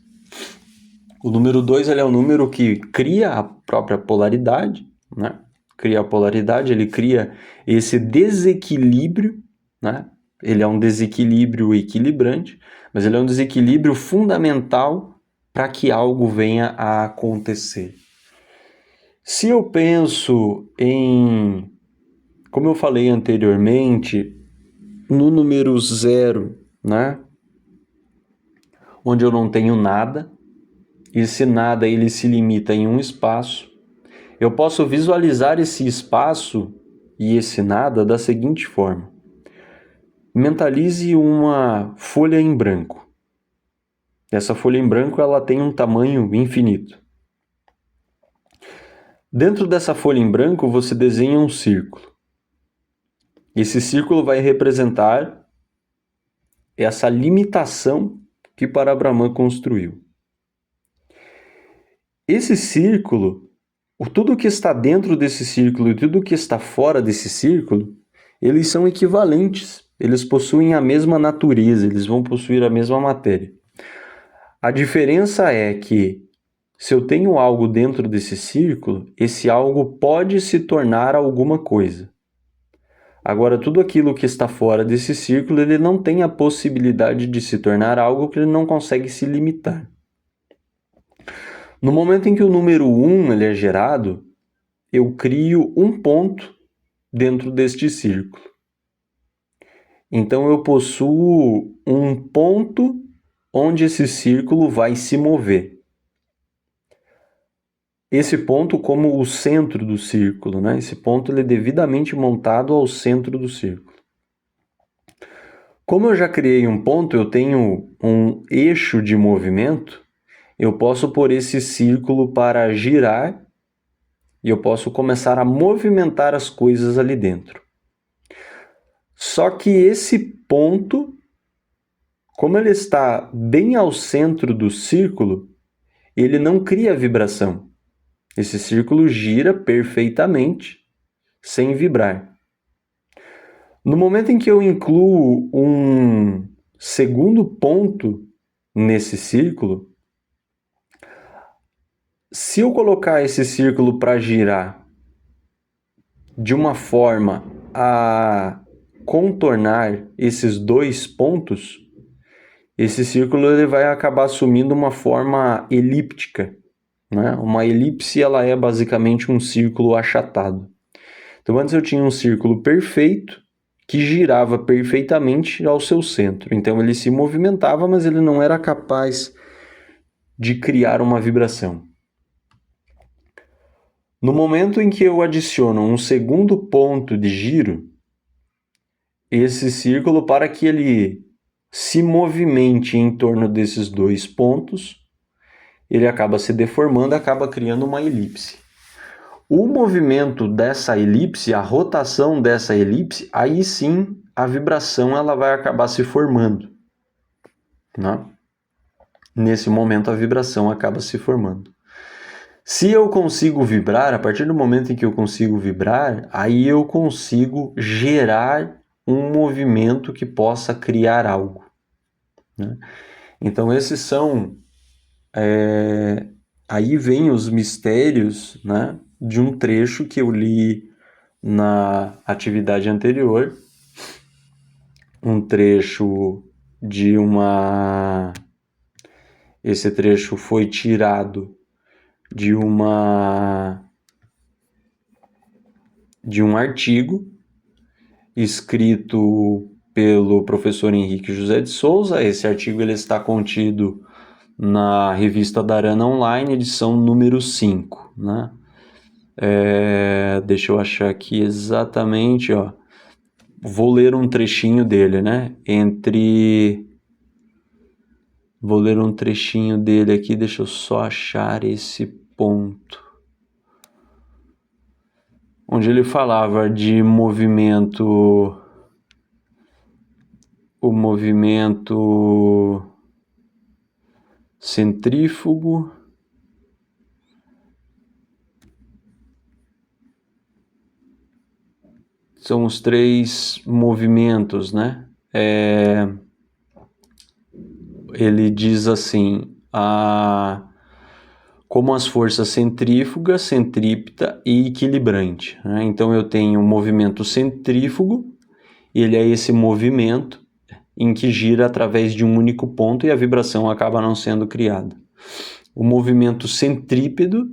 O número 2 ele é o número que cria a própria polaridade, né? Cria a polaridade, ele cria esse desequilíbrio, né? Ele é um desequilíbrio equilibrante, mas ele é um desequilíbrio fundamental para que algo venha a acontecer. Se eu penso em, como eu falei anteriormente, no número 0, né? Onde eu não tenho nada, esse nada ele se limita em um espaço, eu posso visualizar esse espaço e esse nada da seguinte forma. Mentalize uma folha em branco. Essa folha em branco ela tem um tamanho infinito. Dentro dessa folha em branco você desenha um círculo. Esse círculo vai representar essa limitação que Parabrahman construiu. Esse círculo, tudo que está dentro desse círculo e tudo que está fora desse círculo, eles são equivalentes. Eles possuem a mesma natureza, eles vão possuir a mesma matéria. A diferença é que, se eu tenho algo dentro desse círculo, esse algo pode se tornar alguma coisa. Agora, tudo aquilo que está fora desse círculo, ele não tem a possibilidade de se tornar algo que ele não consegue se limitar. No momento em que o número 1 ele é gerado, eu crio um ponto dentro deste círculo. Então eu possuo um ponto onde esse círculo vai se mover. Esse ponto como o centro do círculo, né? Esse ponto ele é devidamente montado ao centro do círculo. Como eu já criei um ponto, eu tenho um eixo de movimento, eu posso pôr esse círculo para girar e eu posso começar a movimentar as coisas ali dentro. Só que esse ponto, como ele está bem ao centro do círculo, ele não cria vibração. Esse círculo gira perfeitamente, sem vibrar. No momento em que eu incluo um segundo ponto nesse círculo, se eu colocar esse círculo para girar de uma forma a contornar esses dois pontos, esse círculo ele vai acabar assumindo uma forma elíptica, né? Uma elipse ela é basicamente um círculo achatado. Então antes eu tinha um círculo perfeito que girava perfeitamente ao seu centro. Então ele se movimentava, mas ele não era capaz de criar uma vibração. No momento em que eu adiciono um segundo ponto de giro, esse círculo, para que ele se movimente em torno desses dois pontos, ele acaba se deformando, acaba criando uma elipse. O movimento dessa elipse, a rotação dessa elipse, aí sim a vibração ela vai acabar se formando, né? Nesse momento a vibração acaba se formando. Se eu consigo vibrar, a partir do momento em que eu consigo vibrar, aí eu consigo gerar um movimento que possa criar algo, né? Então esses são... aí vem os mistérios, né, de um trecho que eu li na atividade anterior, um trecho de uma... Esse trecho foi tirado de um artigo escrito pelo professor Henrique José de Souza. Esse artigo ele está contido na revista Dharana Online, edição número 5, né? Deixa eu achar aqui exatamente, ó. Vou ler um trechinho dele, né? Vou ler um trechinho dele aqui, deixa eu só achar esse ponto. Onde ele falava de movimento... O movimento centrífugo, são os três movimentos, né? Ele diz assim, como as forças centrífuga, centrípeta e equilibrante, né? Então eu tenho um movimento centrífugo, ele é esse movimento em que gira através de um único ponto e a vibração acaba não sendo criada. O movimento centrípedo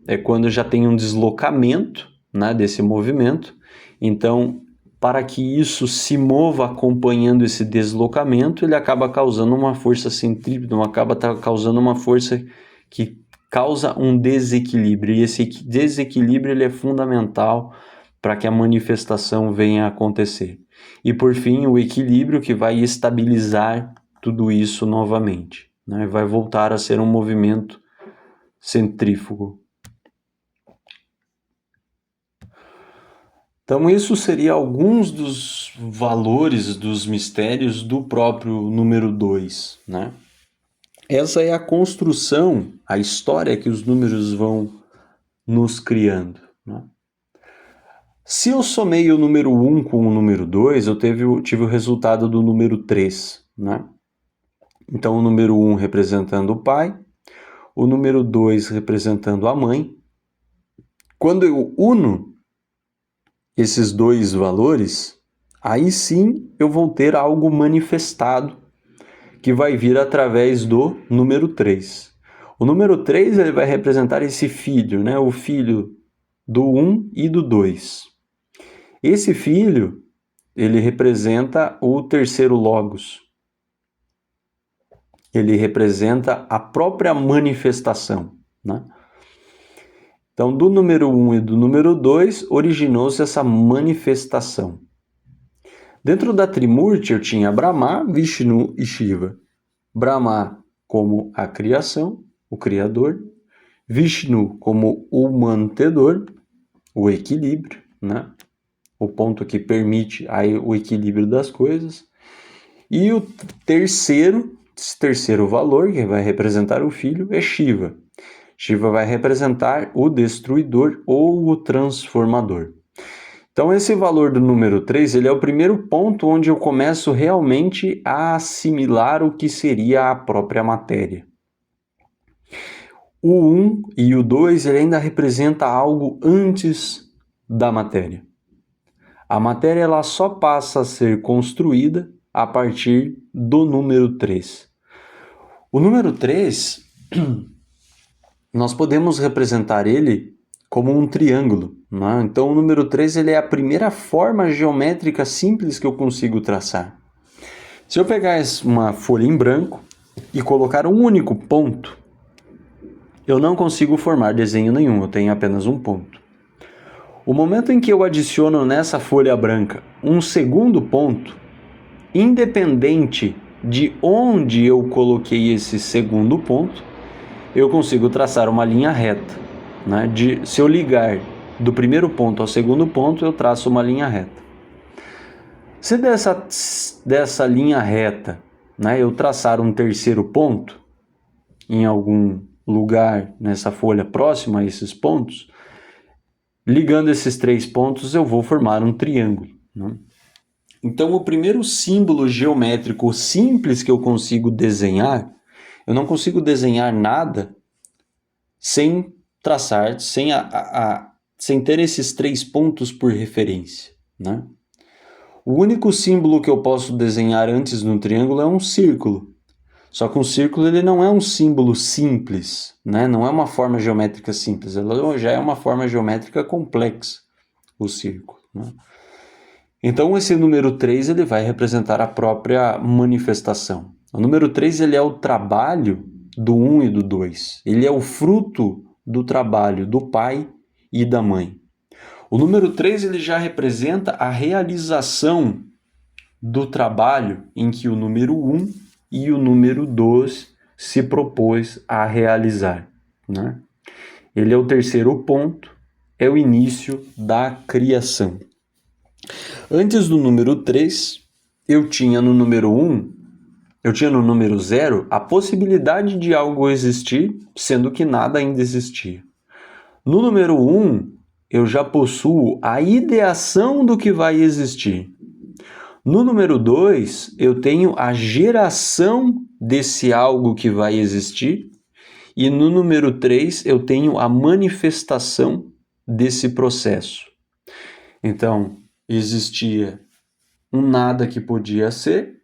é quando já tem um deslocamento, né, desse movimento. Então, para que isso se mova acompanhando esse deslocamento, ele acaba causando uma força centrípeta, acaba causando uma força que causa um desequilíbrio. E esse desequilíbrio ele é fundamental para que a manifestação venha a acontecer. E por fim, o equilíbrio que vai estabilizar tudo isso novamente, né? Vai voltar a ser um movimento centrífugo. Então isso seria alguns dos valores, dos mistérios do próprio número 2, né? Essa é a construção, a história que os números vão nos criando, né? Se eu somei o número 1 com o número 2, eu tive o resultado do número 3, né? Então o número 1 representando o pai, o número 2 representando a mãe. Quando eu uno esses dois valores, aí sim eu vou ter algo manifestado que vai vir através do número 3. O número 3 ele vai representar esse filho, né? O filho do 1 e do 2. Esse filho, ele representa o terceiro logos. Ele representa a própria manifestação, né? Então, do número 1 e do número 2, originou-se essa manifestação. Dentro da Trimurti, eu tinha Brahma, Vishnu e Shiva. Brahma como a criação, o criador. Vishnu como o mantedor, o equilíbrio, né? O ponto que permite aí o equilíbrio das coisas. E o terceiro valor, que vai representar o filho, é Shiva. Shiva vai representar o destruidor ou o transformador. Então esse valor do número 3, ele é o primeiro ponto onde eu começo realmente a assimilar o que seria a própria matéria. O 1 e o 2, ele ainda representa algo antes da matéria. A matéria ela só passa a ser construída a partir do número 3. O número 3, nós podemos representar ele como um triângulo, né? Então o número 3 ele é a primeira forma geométrica simples que eu consigo traçar. Se eu pegar uma folha em branco e colocar um único ponto, eu não consigo formar desenho nenhum, eu tenho apenas um ponto. O momento em que eu adiciono nessa folha branca um segundo ponto, independente de onde eu coloquei esse segundo ponto, eu consigo traçar uma linha reta, né? Se eu ligar do primeiro ponto ao segundo ponto, eu traço uma linha reta. Se dessa linha reta, né, eu traçar um terceiro ponto em algum lugar nessa folha próxima a esses pontos, ligando esses 3 pontos eu vou formar um triângulo, né? Então o primeiro símbolo geométrico simples que eu consigo desenhar, eu não consigo desenhar nada sem traçar, sem ter esses 3 pontos por referência, né? O único símbolo que eu posso desenhar antes no triângulo é um círculo. Só que um círculo ele não é um símbolo simples, né? Não é uma forma geométrica simples, ela já é uma forma geométrica complexa, o círculo, né? Então esse número 3 ele vai representar a própria manifestação. O número 3 ele é o trabalho do 1 e do 2. Ele é o fruto do trabalho do pai e da mãe. O número 3 ele já representa a realização do trabalho em que o número 1 e o número 2 se propôs a realizar, né? Ele é o terceiro ponto, é o início da criação. Antes do número 3, eu tinha no número 0 a possibilidade de algo existir, sendo que nada ainda existia. No número 1, eu já possuo a ideação do que vai existir. No número 2, eu tenho a geração desse algo que vai existir. E no número 3, eu tenho a manifestação desse processo. Então, existia um nada que podia ser.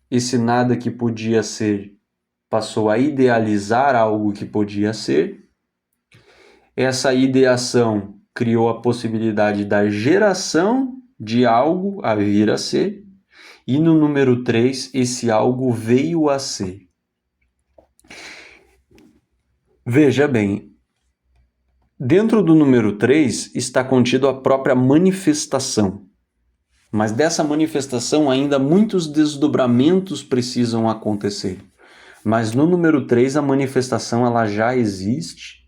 Esse nada que podia ser passou a idealizar algo que podia ser. Essa ideação criou a possibilidade da geração de algo a vir a ser, e no número 3, esse algo veio a ser. Veja bem, dentro do número 3 está contido a própria manifestação, mas dessa manifestação ainda muitos desdobramentos precisam acontecer. Mas no número 3 a manifestação ela já existe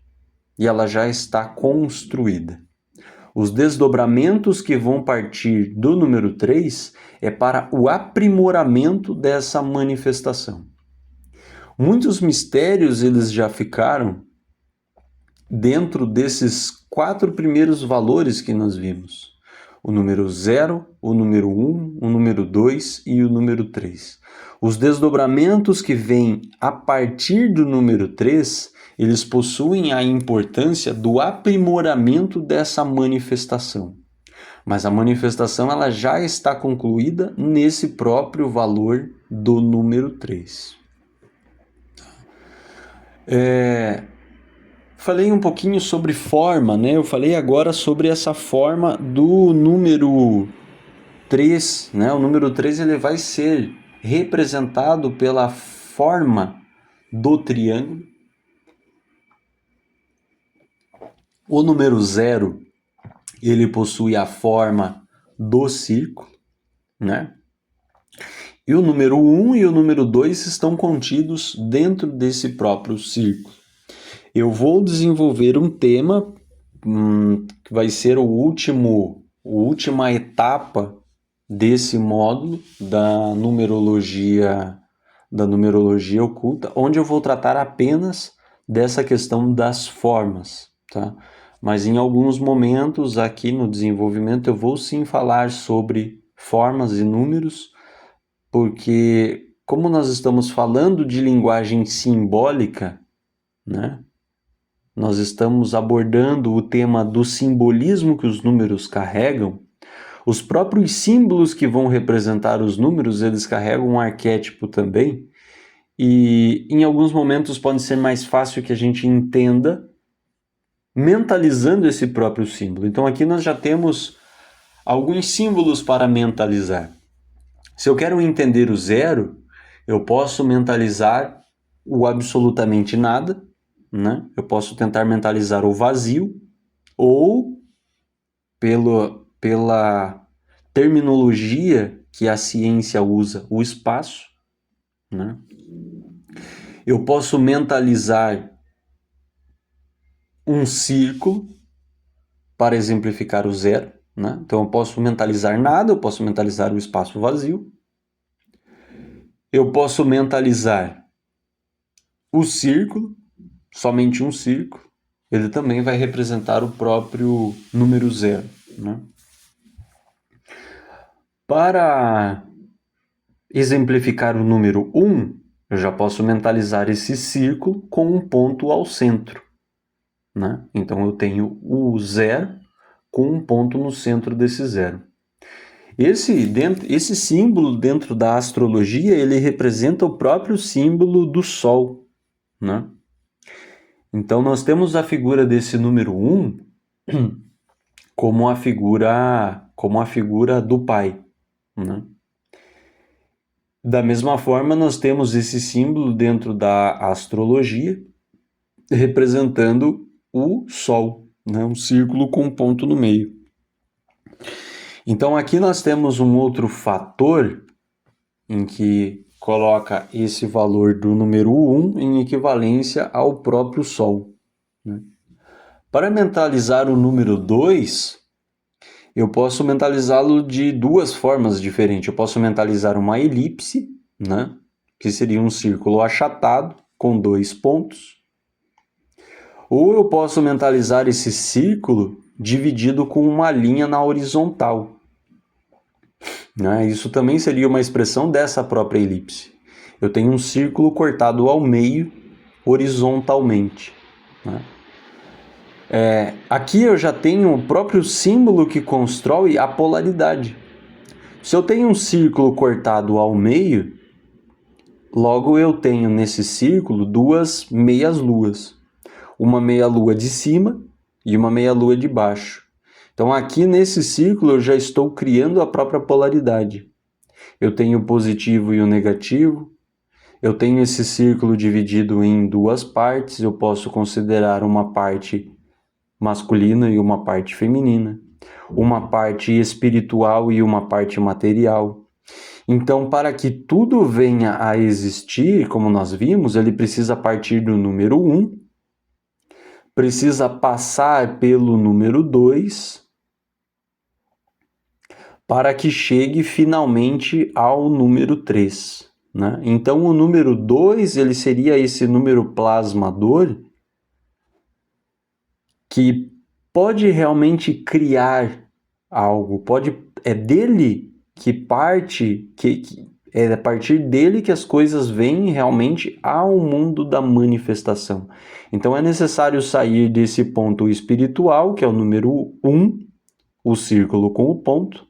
e ela já está construída. Os desdobramentos que vão partir do número 3 é para o aprimoramento dessa manifestação. Muitos mistérios eles já ficaram dentro desses 4 primeiros valores que nós vimos. O número 0, o número 1, o número 2 e o número 3. Os desdobramentos que vêm a partir do número 3, eles possuem a importância do aprimoramento dessa manifestação. Mas a manifestação ela já está concluída nesse próprio valor do número 3. Falei um pouquinho sobre forma, né? Eu falei agora sobre essa forma do número 3, né? O número 3 ele vai ser representado pela forma do triângulo. O número 0, ele possui a forma do círculo, né? E o número 1 e o número 2 estão contidos dentro desse próprio círculo. Eu vou desenvolver um tema que vai ser a última etapa desse módulo da numerologia oculta, onde eu vou tratar apenas dessa questão das formas, tá? Mas em alguns momentos aqui no desenvolvimento eu vou sim falar sobre formas e números, porque como nós estamos falando de linguagem simbólica, né? Nós estamos abordando o tema do simbolismo que os números carregam. Os próprios símbolos que vão representar os números, eles carregam um arquétipo também, e em alguns momentos pode ser mais fácil que a gente entenda mentalizando esse próprio símbolo. Então aqui nós já temos alguns símbolos para mentalizar. Se eu quero entender o zero, eu posso mentalizar o absolutamente nada, né? Eu posso tentar mentalizar o vazio, ou pela terminologia que a ciência usa, o espaço, né? Eu posso mentalizar um círculo para exemplificar o zero, né? Então eu posso mentalizar nada, eu posso mentalizar o espaço vazio. Eu posso mentalizar o círculo, somente um círculo. Ele também vai representar o próprio número zero, né? Para exemplificar o número 1, eu já posso mentalizar esse círculo com um ponto ao centro, né? Então eu tenho o zero com um ponto no centro desse zero. Esse símbolo dentro da astrologia, ele representa o próprio símbolo do Sol, né? Então nós temos a figura desse número 1 como a figura do Pai, né? Da mesma forma, nós temos esse símbolo dentro da astrologia representando o Sol, né? Um círculo com um ponto no meio. Então aqui nós temos um outro fator em que coloca esse valor do número 1 em equivalência ao próprio Sol, né? Para mentalizar o número 2, eu posso mentalizá-lo de duas formas diferentes. Eu posso mentalizar uma elipse, né? Que seria um círculo achatado com 2 pontos. Ou eu posso mentalizar esse círculo dividido com uma linha na horizontal, né? Isso também seria uma expressão dessa própria elipse. Eu tenho um círculo cortado ao meio horizontalmente, né? Aqui eu já tenho o próprio símbolo que constrói a polaridade. Se eu tenho um círculo cortado ao meio, logo eu tenho nesse círculo duas meias-luas. Uma meia-lua de cima e uma meia-lua de baixo. Então aqui nesse círculo eu já estou criando a própria polaridade. Eu tenho o positivo e o negativo. Eu tenho esse círculo dividido em duas partes. Eu posso considerar uma parte masculina e uma parte feminina, uma parte espiritual e uma parte material. Então, para que tudo venha a existir, como nós vimos, ele precisa partir do número 1, precisa passar pelo número 2, para que chegue finalmente ao número 3, né? Então, o número 2, ele seria esse número plasmador, que pode realmente criar algo, é dele que parte, é a partir dele que as coisas vêm realmente ao mundo da manifestação. Então é necessário sair desse ponto espiritual, que é o número 1, o círculo com o ponto.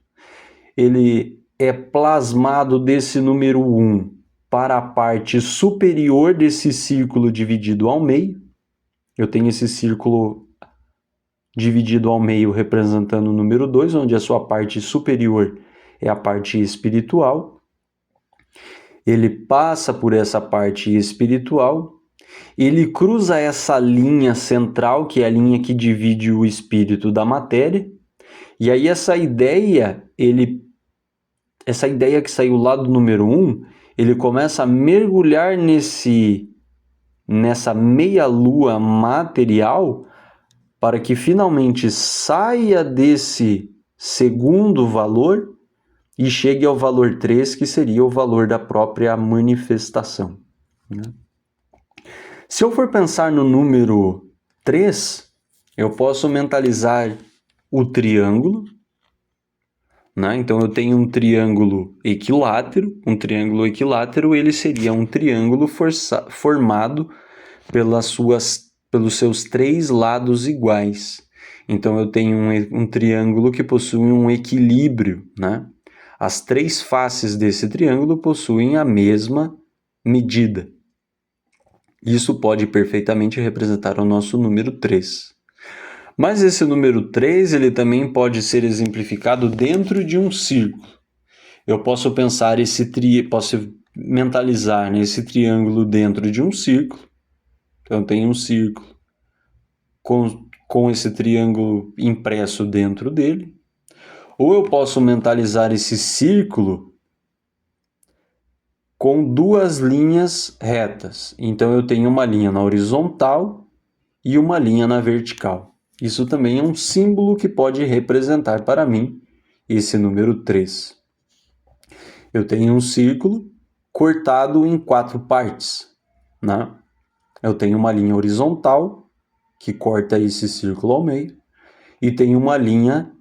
Ele é plasmado desse número 1 para a parte superior desse círculo dividido ao meio. Eu tenho esse círculo dividido ao meio representando o número 2, onde a sua parte superior é a parte espiritual. Ele passa por essa parte espiritual, ele cruza essa linha central, que é a linha que divide o espírito da matéria, e aí essa ideia que saiu lá do número 1, ele começa a mergulhar nessa meia-lua material, para que finalmente saia desse segundo valor e chegue ao valor 3, que seria o valor da própria manifestação, né? Se eu for pensar no número 3, eu posso mentalizar o triângulo, né? Então eu tenho um triângulo equilátero. Um triângulo equilátero ele seria um triângulo formado pelos seus 3 lados iguais. Então eu tenho um triângulo que possui um equilíbrio, né? As 3 faces desse triângulo possuem a mesma medida. Isso pode perfeitamente representar o nosso número 3. Mas esse número 3 ele também pode ser exemplificado dentro de um círculo. Eu posso posso mentalizar esse triângulo dentro de um círculo. Então tem um círculo com esse triângulo impresso dentro dele. Ou eu posso mentalizar esse círculo com 2 linhas retas. Então eu tenho uma linha na horizontal e uma linha na vertical. Isso também é um símbolo que pode representar para mim esse número 3. Eu tenho um círculo cortado em 4 partes, né? Eu tenho uma linha horizontal que corta esse círculo ao meio e tenho uma linha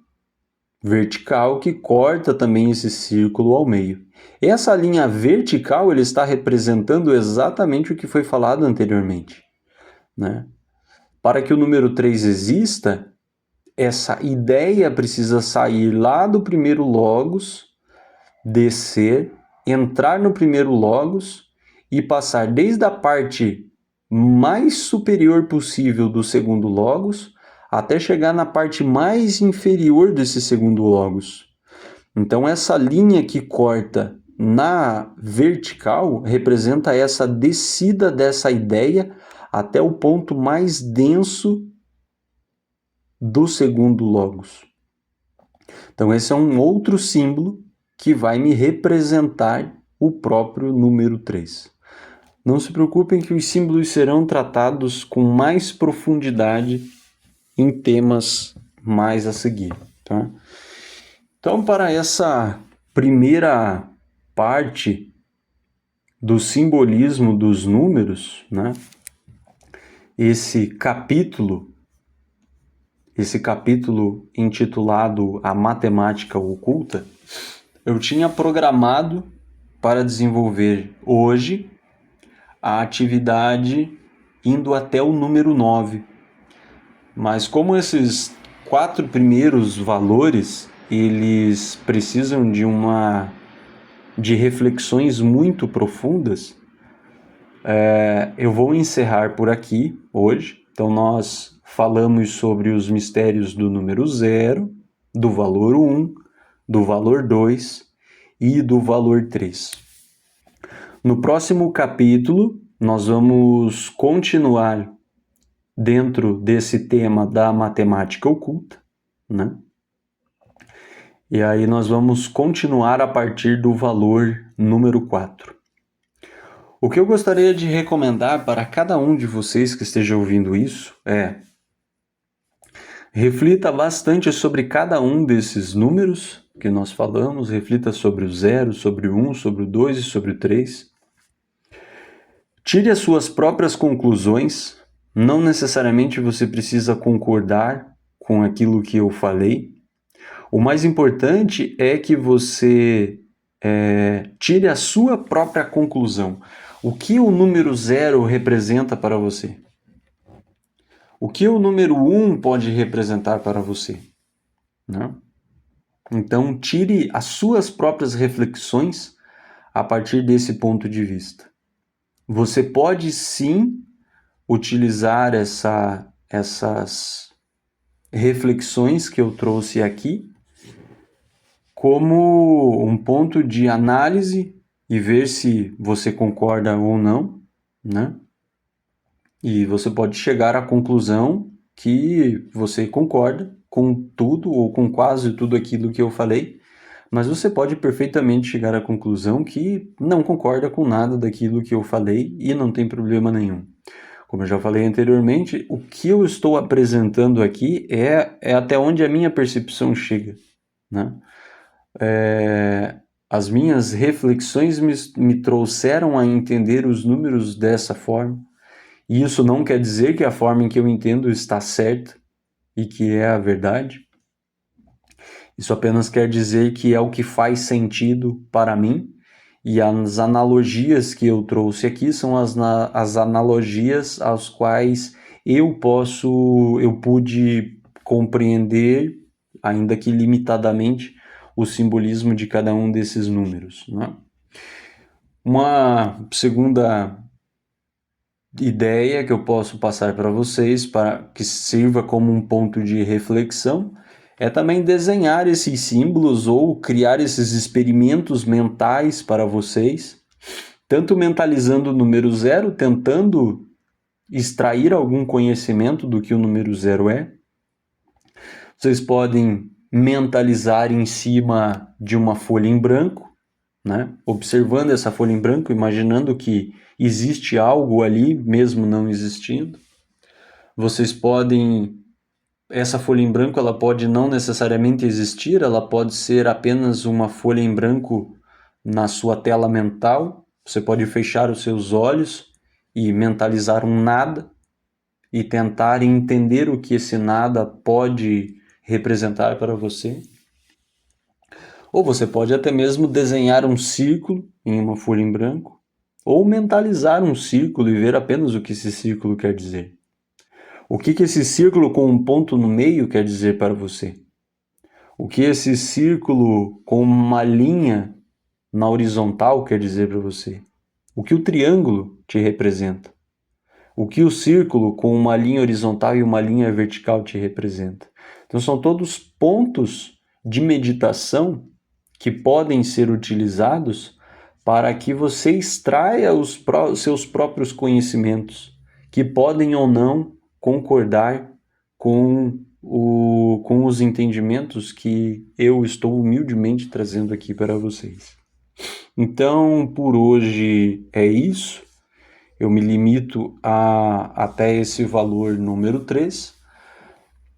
vertical que corta também esse círculo ao meio. Essa linha vertical ele está representando exatamente o que foi falado anteriormente, né? Para que o número 3 exista, essa ideia precisa sair lá do primeiro logos, descer, entrar no primeiro logos e passar desde a parte mais superior possível do segundo logos até chegar na parte mais inferior desse segundo logos. Então essa linha que corta na vertical representa essa descida dessa ideia até o ponto mais denso do segundo logos. Então esse é um outro símbolo que vai me representar o próprio número 3. Não se preocupem que os símbolos serão tratados com mais profundidade em temas mais a seguir, tá? Então, para essa primeira parte do simbolismo dos números, né? Esse capítulo intitulado A Matemática Oculta, eu tinha programado para desenvolver hoje a atividade indo até o número 9. Mas como esses 4 primeiros valores, eles precisam de reflexões muito profundas, eu vou encerrar por aqui hoje. Então nós falamos sobre os mistérios do número 0, do valor 1, do valor 2 e do valor 3. No próximo capítulo, nós vamos continuar dentro desse tema da matemática oculta, né? E aí nós vamos continuar a partir do valor número 4. O que eu gostaria de recomendar para cada um de vocês que esteja ouvindo isso é: reflita bastante sobre cada um desses números que nós falamos, reflita sobre o 0, sobre o 1, sobre o 2 e sobre o 3. Tire as suas próprias conclusões. Não necessariamente você precisa concordar com aquilo que eu falei. O mais importante é que você tire a sua própria conclusão. O que o número 0 representa para você? O que o número 1 pode representar para você? Né? Então, tire as suas próprias reflexões a partir desse ponto de vista. Você pode sim utilizar essas reflexões que eu trouxe aqui como um ponto de análise e ver se você concorda ou não, né? E você pode chegar à conclusão que você concorda com tudo ou com quase tudo aquilo que eu falei, mas você pode perfeitamente chegar à conclusão que não concorda com nada daquilo que eu falei e não tem problema nenhum. Como eu já falei anteriormente, o que eu estou apresentando aqui é até onde a minha percepção chega, né? As minhas reflexões me trouxeram a entender os números dessa forma, E isso não quer dizer que a forma em que eu entendo está certa e que é a verdade. Isso apenas quer dizer que é o que faz sentido para mim, e as analogias que eu trouxe aqui são as analogias às quais eu pude compreender, ainda que limitadamente, o simbolismo de cada um desses números, né? Uma segunda ideia que eu posso passar para vocês, para que sirva como um ponto de reflexão, é também desenhar esses símbolos ou criar esses experimentos mentais para vocês, tanto mentalizando o número 0, tentando extrair algum conhecimento do que o número 0 é. Vocês podem mentalizar em cima de uma folha em branco, né? Observando essa folha em branco, imaginando que existe algo ali, mesmo não existindo. Vocês podem... Essa folha em branco, ela pode não necessariamente existir, ela pode ser apenas uma folha em branco na sua tela mental. Você pode fechar os seus olhos e mentalizar um nada e tentar entender o que esse nada pode representar para você. Ou você pode até mesmo desenhar um círculo em uma folha em branco, ou mentalizar um círculo e ver apenas o que esse círculo quer dizer. O que esse círculo com um ponto no meio quer dizer para você? O que esse círculo com uma linha na horizontal quer dizer para você? O que o triângulo te representa? O que o círculo com uma linha horizontal e uma linha vertical te representa? Então são todos pontos de meditação que podem ser utilizados para que você extraia os seus próprios conhecimentos, que podem ou não concordar com os entendimentos que eu estou humildemente trazendo aqui para vocês. Então, por hoje é isso. Eu me limito até esse valor número 3.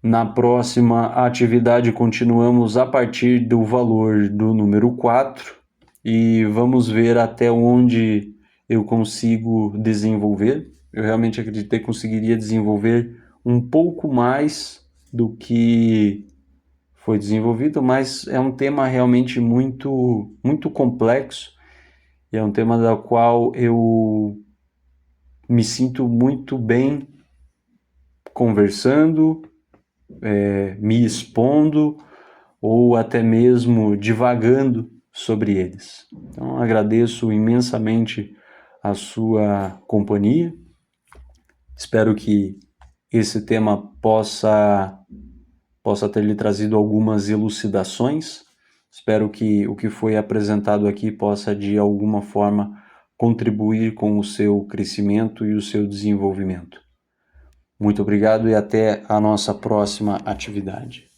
Na próxima atividade, continuamos a partir do valor do número 4 e vamos ver até onde eu consigo desenvolver. Eu realmente acreditei que conseguiria desenvolver um pouco mais do que foi desenvolvido, mas é um tema realmente muito, muito complexo e é um tema da qual eu me sinto muito bem conversando, me expondo ou até mesmo divagando sobre eles. Então agradeço imensamente a sua companhia. Espero que esse tema possa ter lhe trazido algumas elucidações. Espero que o que foi apresentado aqui possa de alguma forma contribuir com o seu crescimento e o seu desenvolvimento. Muito obrigado e até a nossa próxima atividade.